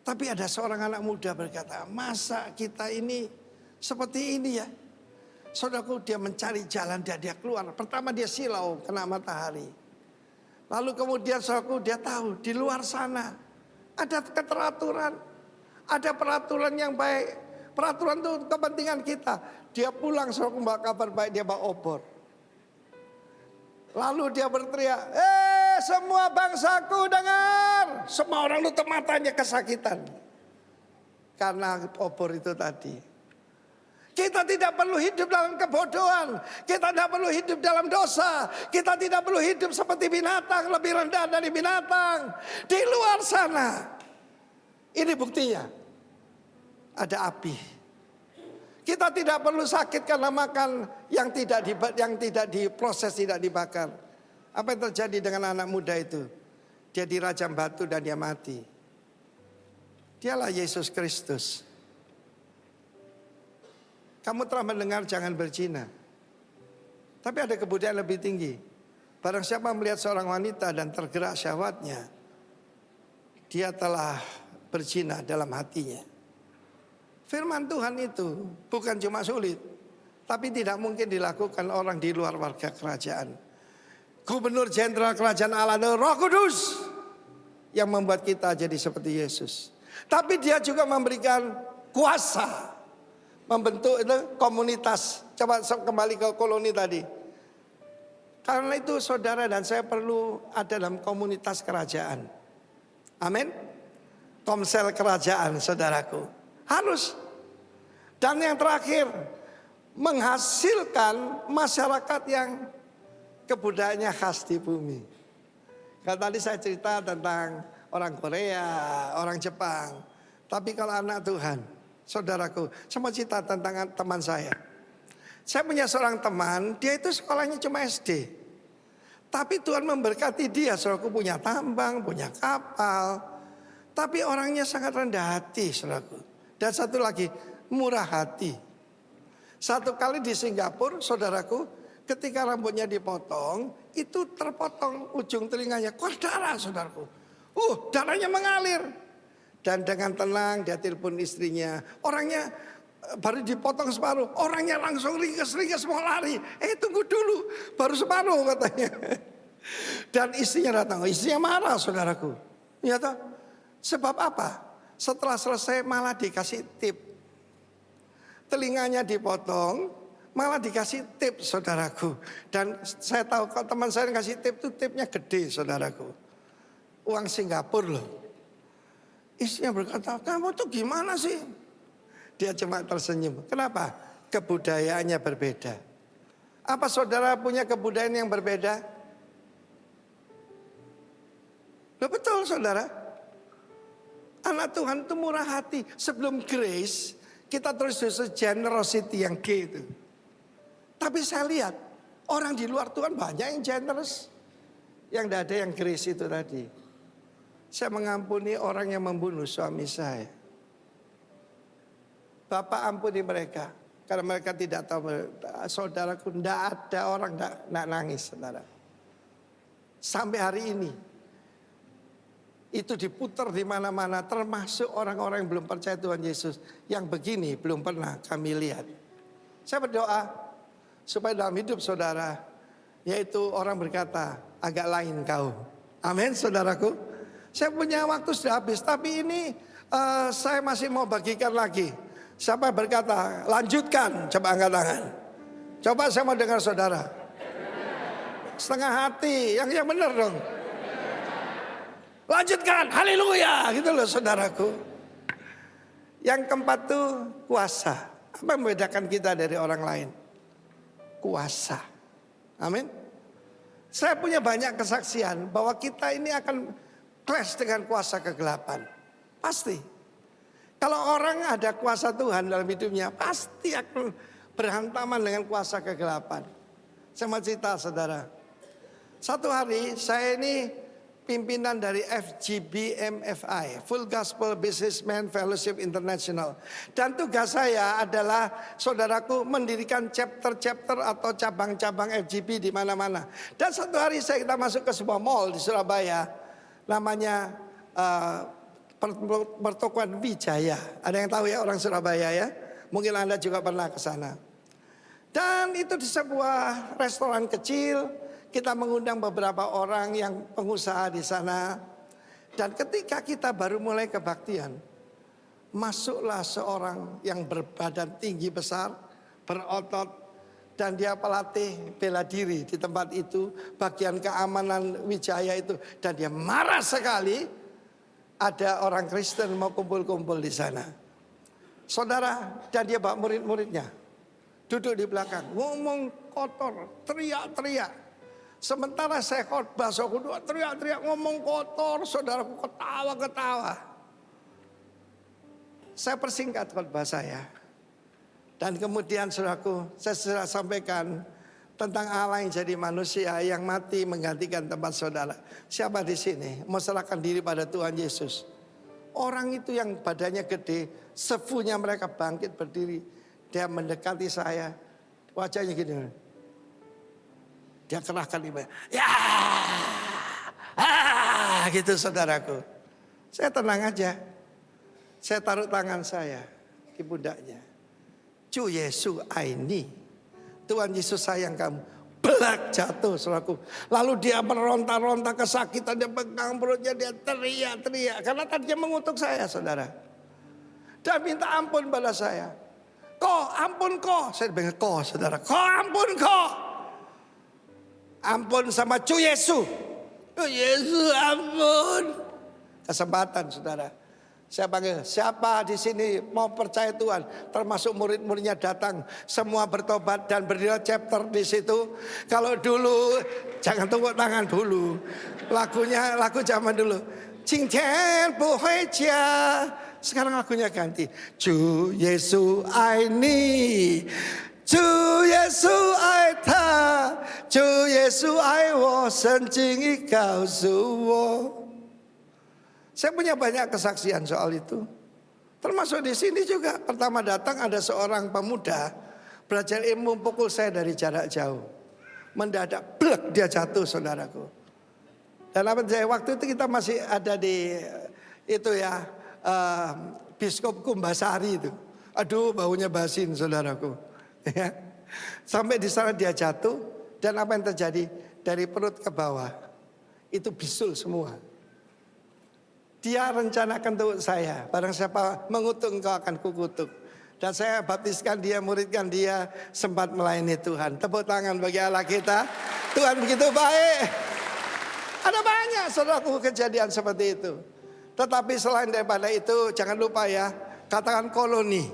Tapi ada seorang anak muda berkata, masa kita ini seperti ini ya? Saudaraku, dia mencari jalan dan dia keluar. Pertama dia silau kena matahari. Lalu kemudian saudaraku dia tahu di luar sana ada keteraturan. Ada peraturan yang baik. Peraturan itu kepentingan kita. Dia pulang saudaraku membawa kabar baik, dia bawa obor. Lalu dia berteriak, semua bangsaku dengar. Semua orang nutup matanya kesakitan. Karena obor itu tadi. Kita tidak perlu hidup dalam kebodohan. Kita tidak perlu hidup dalam dosa. Kita tidak perlu hidup seperti binatang, lebih rendah dari binatang. Di luar sana. Ini buktinya. Ada api. Kita tidak perlu sakit karena makan yang tidak diproses, tidak dibakar. Apa yang terjadi dengan anak muda itu? Dia dirajam batu dan dia mati. Dialah Yesus Kristus. Kamu telah mendengar jangan berzina. Tapi ada kebudayaan lebih tinggi. Barang siapa melihat seorang wanita dan tergerak syahwatnya, dia telah berzina dalam hatinya. Firman Tuhan itu bukan cuma sulit, tapi tidak mungkin dilakukan orang di luar warga kerajaan. Gubernur Jenderal Kerajaan Allah adalah Roh Kudus yang membuat kita jadi seperti Yesus. Tapi dia juga memberikan kuasa membentuk itu komunitas. Coba kembali ke koloni tadi. Karena itu saudara dan saya perlu ada dalam komunitas kerajaan. Amin. Komsel kerajaan saudaraku. Harus. Dan yang terakhir, menghasilkan masyarakat yang kebudayaannya khas di bumi. Kalau tadi saya cerita tentang orang Korea, orang Jepang. Tapi kalau anak Tuhan, saudaraku, saya mau cerita tentang teman saya. Saya punya seorang teman, dia itu sekolahnya cuma SD. Tapi Tuhan memberkati dia, saudaraku punya tambang, punya kapal. Tapi orangnya sangat rendah hati, saudaraku. Dan satu lagi, murah hati. Satu kali di Singapura, saudaraku, ketika rambutnya dipotong, itu terpotong ujung telinganya, keluar darah, saudaraku. Darahnya mengalir. Dan dengan tenang dia telepon istrinya. Orangnya baru dipotong separuh, orangnya langsung ringkes mau lari. Tunggu dulu, baru separuh katanya. Dan istrinya datang, istrinya marah, saudaraku. Ya toh? Sebab apa? Setelah selesai malah dikasih tip. Telinganya dipotong, malah dikasih tip, saudaraku. Dan saya tahu kalau teman saya kasih tip itu tipnya gede, saudaraku. Uang Singapura loh. Istrinya berkata, kamu tuh gimana sih? Dia cuma tersenyum. Kenapa? Kebudayaannya berbeda. Apa saudara punya kebudayaan yang berbeda? Loh betul saudara. Anak Tuhan itu murah hati. Sebelum grace, kita terus generosity yang G itu. Tapi saya lihat, orang di luar Tuhan banyak yang generous. Yang tidak ada yang grace itu tadi. Saya mengampuni orang yang membunuh suami saya. Bapak ampuni mereka. Karena mereka tidak tahu, saudaraku, tidak ada orang tidak nangis, saudara. Sampai hari ini, itu diputar di mana-mana, termasuk orang-orang yang belum percaya Tuhan Yesus. Yang begini belum pernah kami lihat. Saya berdoa supaya dalam hidup saudara, Yaitu orang berkata, agak lain kau. Amin, saudaraku. Saya punya waktu sudah habis, tapi ini saya masih mau bagikan lagi. Siapa berkata, lanjutkan, coba angkat tangan. Coba saya mau dengar saudara. Setengah hati, yang benar dong. Lanjutkan, haleluya, gitu loh saudaraku. Yang keempat tuh kuasa. Apa yang membedakan kita dari orang lain? Kuasa. Amin. Saya punya banyak kesaksian bahwa kita ini akan clash dengan kuasa kegelapan. Pasti. Kalau orang ada kuasa Tuhan dalam hidupnya, pasti akan berhantaman dengan kuasa kegelapan. Saya mau cerita saudara. Satu hari saya ini pimpinan dari FGBMFI, Full Gospel Businessman Fellowship International. Dan tugas saya adalah, saudaraku, mendirikan chapter-chapter atau cabang-cabang FGB di mana-mana. Dan satu hari kita masuk ke sebuah mall di Surabaya, namanya Pertokoan Wijaya. Ada yang tahu ya orang Surabaya ya? Mungkin Anda juga pernah ke sana. Dan itu di sebuah restoran kecil. Kita mengundang beberapa orang yang pengusaha di sana. Dan ketika kita baru mulai kebaktian, masuklah seorang yang berbadan tinggi besar, berotot, dan dia pelatih bela diri di tempat itu, bagian keamanan Wijaya itu. Dan dia marah sekali ada orang Kristen mau kumpul-kumpul di sana. Saudara, dan dia bawa murid-muridnya. Duduk di belakang, ngomong kotor, teriak-teriak. Sementara saya khotbah, saudara teriak-teriak ngomong kotor, saudaraku ketawa-ketawa. Saya persingkat khotbah saya. Dan kemudian saudaraku, saya sudah sampaikan tentang Allah yang jadi manusia yang mati menggantikan tempat saudara. Siapa di sini mau serahkan diri pada Tuhan Yesus? Orang itu yang badannya gede, sefunya mereka bangkit berdiri. Dia mendekati saya, wajahnya gini. Dia kerahkan ibadah. Ya, gitu saudaraku. Saya tenang aja. Saya taruh tangan saya di pundaknya. Cu Yesus aini. Tuhan Yesus sayang kamu. Belak jatuh saudaraku. Lalu dia meronta-ronta kesakitan. Dia pegang perutnya, dia teriak-teriak. Karena tadi dia mengutuk saya saudara. Dia minta ampun pada saya. Kok ampun kok. Saya bilang kok saudara. Kok ampun kok. Ampun sama Cu Yesus. Yesus ampun. Kesempatan saudara. Saya panggil, siapa di sini mau percaya Tuhan? Termasuk murid-muridnya datang. Semua bertobat dan berdiri chapter di situ. Kalau dulu, jangan tepuk tangan dulu. Lagu zaman dulu. Jingtian bu hui jia. Sekarang lagunya ganti. Cu Yesus ai ni. 主耶稣爱他，主耶稣爱我，圣经已告诉我。Saya punya banyak kesaksian soal itu. Termasuk di sini juga. Pertama datang ada seorang pemuda belajar ilmu pukul saya dari jarak jauh. Mendadak blek dia jatuh saudaraku. Dan waktu itu kita masih ada di itu ya Biskop Kumbasari itu. Aduh baunya basin saudaraku. Ya. Sampai di sana dia jatuh dan apa yang terjadi dari perut ke bawah itu bisul semua. Dia rencanakan untuk saya, barang siapa mengutuk engkau akan kukutuk. Dan saya baptiskan dia, muridkan dia, sempat melayani Tuhan. Tepuk tangan bagi Allah kita. Tuhan begitu baik. Ada banyak saudaraku kejadian seperti itu. Tetapi selain daripada itu jangan lupa ya, katakan koloni.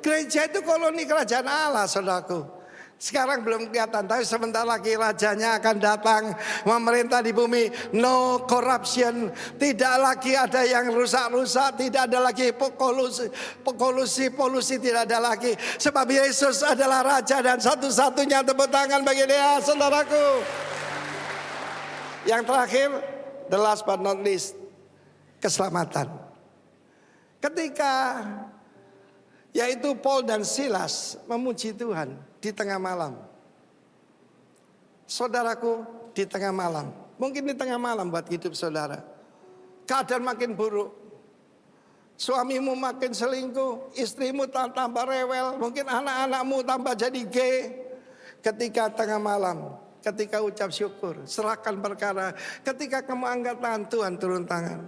Gereja itu koloni kerajaan Allah saudaraku. Sekarang belum kelihatan, tapi sebentar lagi rajanya akan datang memerintah di bumi. No corruption. Tidak lagi ada yang rusak-rusak. Tidak ada lagi polusi tidak ada lagi. Sebab Yesus adalah Raja dan satu-satunya. Tepuk tangan bagi dia saudaraku. Yang terakhir, the last but not least, keselamatan. Ketika yaitu Paul dan Silas memuji Tuhan di tengah malam. Saudaraku, di tengah malam. Mungkin di tengah malam buat hidup saudara. Keadaan makin buruk. Suamimu makin selingkuh, istrimu tambah rewel, mungkin anak-anakmu tambah jadi gay. Ketika tengah malam, ketika ucap syukur, serahkan perkara. Ketika kamu angkat tangan, Tuhan turun tangan.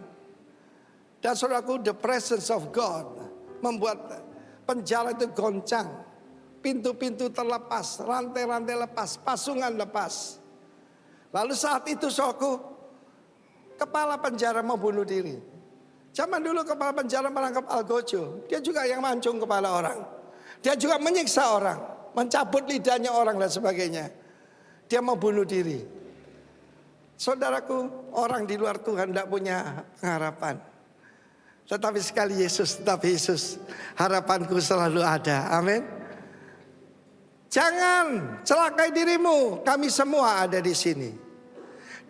Dan saudaraku, the presence of God membuat penjara itu goncang. Pintu-pintu terlepas, rantai-rantai lepas, pasungan lepas. Lalu saat itu saudaraku, kepala penjara mau bunuh diri. Zaman dulu kepala penjara merangkap algojo. Dia juga yang mancung kepala orang. Dia juga menyiksa orang, mencabut lidahnya orang dan sebagainya. Dia mau bunuh diri. Saudaraku, orang di luar Tuhan tidak punya pengharapan. Tetapi sekali Yesus, tetap Yesus. Harapanku selalu ada. Amin. Jangan celakai dirimu. Kami semua ada di sini.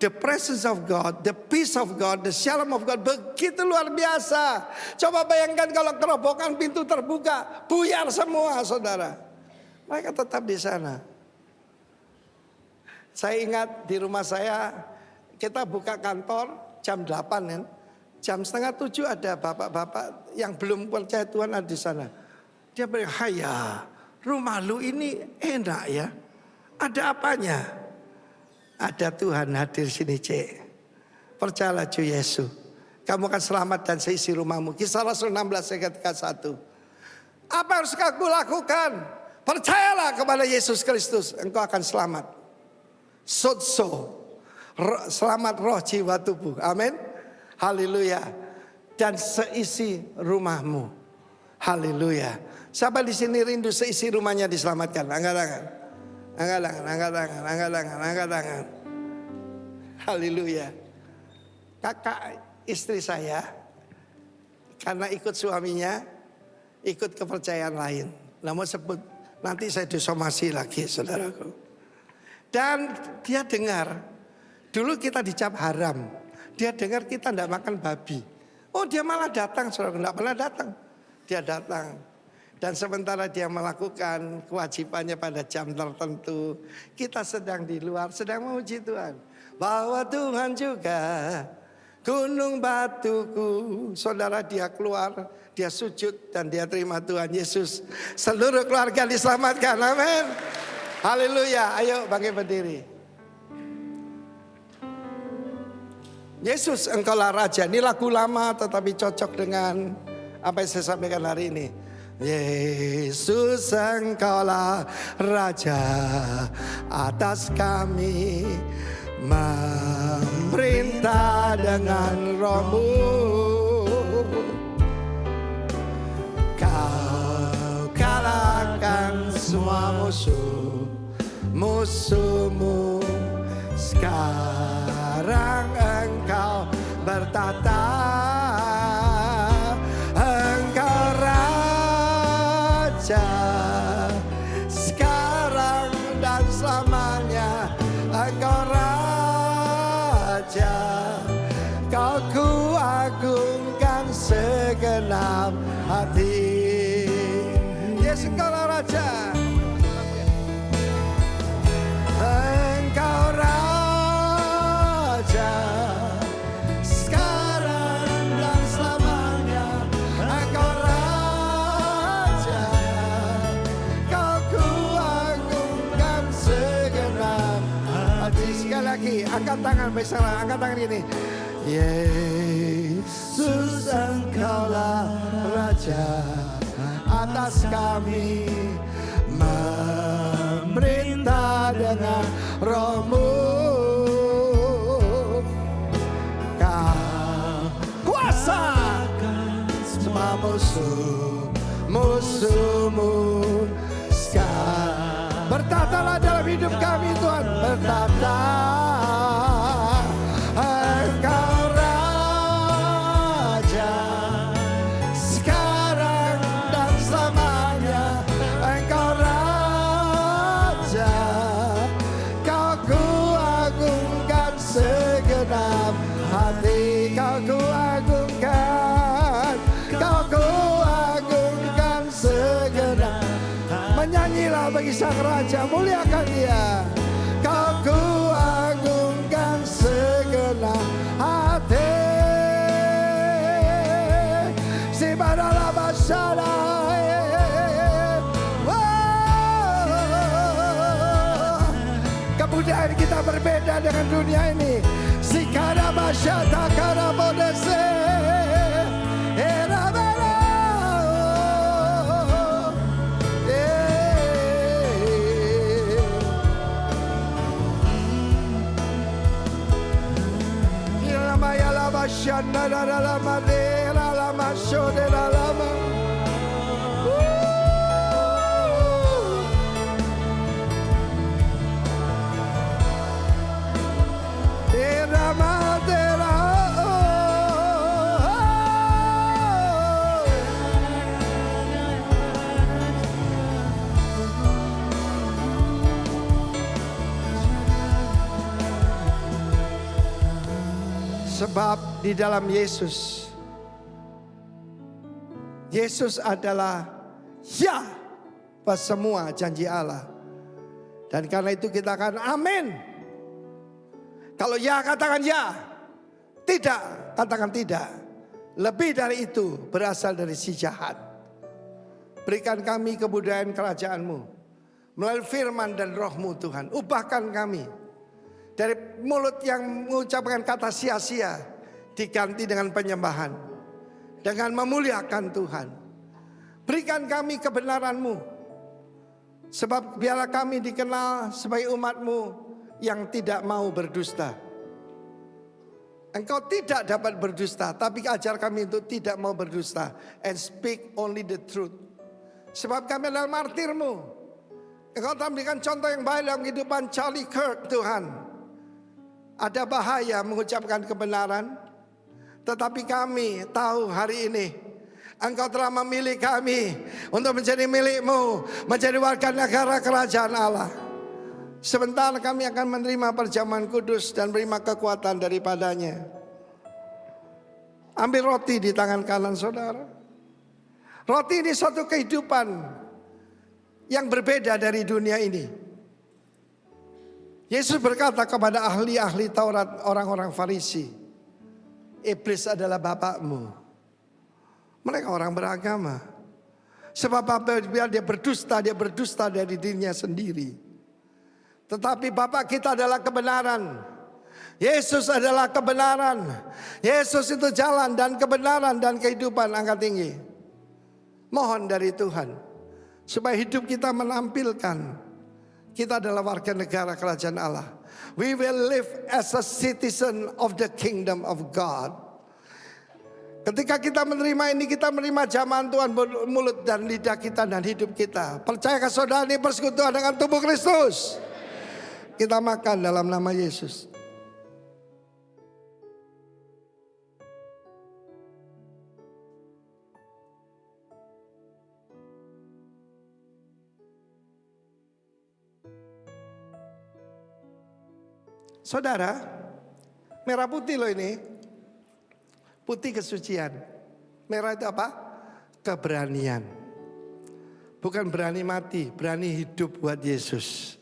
The presence of God, the peace of God, the shalom of God begitu luar biasa. Coba bayangkan kalau kerobokan pintu terbuka, buyar semua saudara. Mereka tetap di sana. Saya ingat di rumah saya, kita buka kantor jam 8 kan. Jam setengah 7 ada bapak-bapak yang belum percaya Tuhan ada di sana. Dia bilang, "Haya, rumah lu ini enak ya. Ada apanya?" Ada Tuhan hadir sini, Cek. Percayalah Tuhan Yesus. Kamu akan selamat dan seisi rumahmu. Kisah Rasul 16 ayat 1. Apa harus aku lakukan? Percayalah kepada Yesus Kristus. Engkau akan selamat. Sotso. Selamat roh, jiwa, tubuh. Amin. Haleluya. Dan seisi rumahmu. Haleluya. Siapa di sini rindu seisi rumahnya diselamatkan? Angkat tangan. Angkat tangan, angkat tangan, angkat tangan, angkat tangan. Haleluya. Kakak istri saya, karena ikut suaminya, ikut kepercayaan lain. Namun sebut, nanti saya disomasi lagi saudaraku. Dan dia dengar, dulu kita dicap haram. Dia dengar kita tidak makan babi. Oh dia malah datang, saudara, tidak pernah datang. Dia datang. Dan sementara dia melakukan kewajibannya pada jam tertentu, kita sedang di luar, sedang memuji Tuhan. Bahwa Tuhan juga gunung batuku. Saudara, dia keluar, dia sujud dan dia terima Tuhan Yesus. Seluruh keluarga diselamatkan, amin. Haleluya, ayo bangkit berdiri. Yesus engkaulah Raja, ini lagu lama tetapi cocok dengan apa yang saya sampaikan hari ini. Yesus engkaulah Raja atas kami, memerintah dengan roh-Mu. Kau kalahkan semua musuh-musuhmu. Sekarang engkau bertata. Sekarang dan selamanya engkau Raja. Kau kuagungkan segenap hati. Yesus engkaulah Raja. Engkau Raja. Sekarang dan selamanya engkau Raja. Sekali lagi, angkat tangan, bersama, angkat tangan ini. Yesus engkaulah Raja atas kami, memerintah dengan roh-Mu. Kau kuasakan semua musuh-musuhmu. Sekarang bertatalah dalam hidup kami Tuhan, bertata. Engkau Raja, sekarang dan selamanya. Engkau Raja, kau kuagungkan segenap hati. Kau kuagungkan, kau kuagungkan segenap. Menyanyilah bagi Sang Raja, muliakan Dia. Kau kuagungkan segenap hati. Si badala basala. Kemudian lain, kita berbeda dengan dunia ini. Sikara masyata karabodese. Erabara. Ilama yalama shanda lama de lama shode lama. Sebab di dalam Yesus, Yesus adalah ya pas semua janji Allah. Dan karena itu kita akan amin. Kalau ya katakan ya, tidak katakan tidak. Lebih dari itu berasal dari si jahat. Berikan kami kebudayaan kerajaan-Mu melalui firman dan roh-Mu Tuhan. Ubahkan kami dari mulut yang mengucapkan kata sia-sia diganti dengan penyembahan, dengan memuliakan Tuhan. Berikan kami kebenaran-Mu, sebab biarlah kami dikenal sebagai umat-Mu yang tidak mau berdusta. Engkau tidak dapat berdusta, tapi ajar kami untuk tidak mau berdusta and speak only the truth. Sebab kami adalah martir-Mu. Engkau telah memberikan contoh yang baik dalam kehidupan Charlie Kirk, Tuhan. Ada bahaya mengucapkan kebenaran, tetapi kami tahu hari ini Engkau telah memilih kami untuk menjadi milik-Mu, menjadi warga negara kerajaan Allah. Sebentar kami akan menerima perjamuan kudus dan menerima kekuatan daripadanya. Ambil roti di tangan kanan saudara. Roti ini suatu kehidupan yang berbeda dari dunia ini. Yesus berkata kepada ahli-ahli Taurat, orang-orang Farisi, iblis adalah bapakmu. Mereka orang beragama. Sebab apabila dia berdusta dari dirinya sendiri. Tetapi Bapa kita adalah kebenaran. Yesus adalah kebenaran. Yesus itu jalan dan kebenaran dan kehidupan. Angkat tinggi. Mohon dari Tuhan supaya hidup kita menampilkan kita adalah warga negara kerajaan Allah. We will live as a citizen of the kingdom of God. Ketika kita menerima ini, kita menerima jamahan Tuhan mulut dan lidah kita dan hidup kita. Percayakah saudara ini persekutuan dengan tubuh Kristus? Kita makan dalam nama Yesus. Saudara, merah putih loh ini. Putih kesucian. Merah itu apa? Keberanian. Bukan berani mati, berani hidup buat Yesus.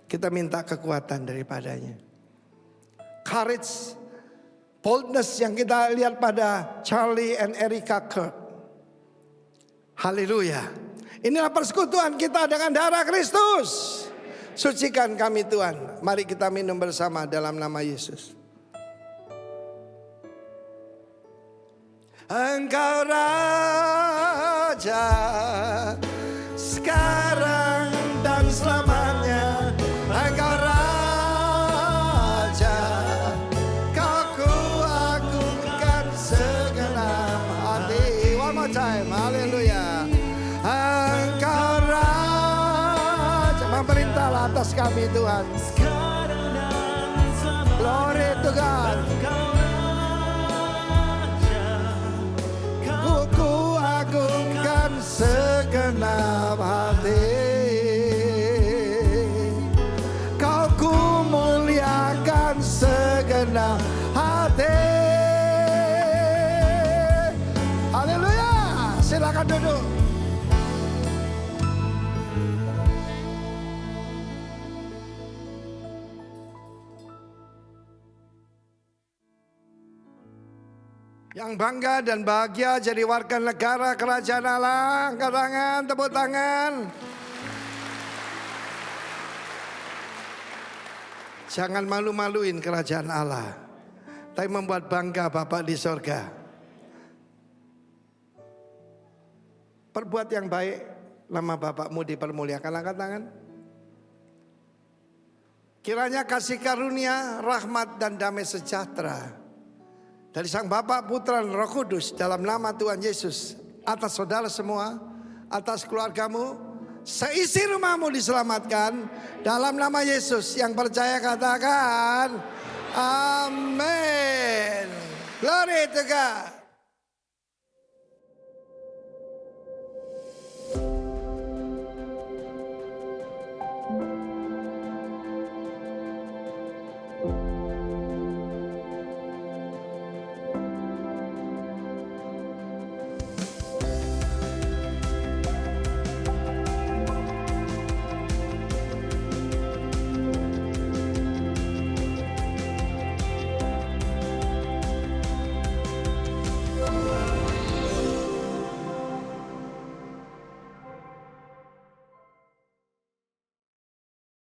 Kita minta kekuatan daripadanya. Courage, boldness yang kita lihat pada Charlie and Erica Kirk. Haleluya. Inilah persekutuan kita dengan darah Kristus. Sucikan kami Tuhan. Mari kita minum bersama dalam nama Yesus. Engkau Raja sekarang dan selamanya. Engkau Raja, Kau kuagungkan segenap hati. One more time, haleluya. Engkau Raja, memerintahlah atas kami Tuhan. Glory to God. Kuagungkan segenap hati. Kau kumuliakan segenap hati. Haleluya. Silakan duduk. Yang bangga dan bahagia jadi warga negara kerajaan Allah. Angkat tangan, tepuk tangan. Jangan malu-maluin kerajaan Allah, tapi membuat bangga Bapa di sorga. Perbuat yang baik, nama Bapakmu dipermuliakan. Angkat tangan. Kiranya kasih karunia, rahmat dan damai sejahtera dari Sang Bapa, Putra dan Roh Kudus dalam nama Tuhan Yesus atas saudara semua, atas keluargamu, seisi rumahmu diselamatkan dalam nama Yesus. Yang percaya katakan amin. Glory to God.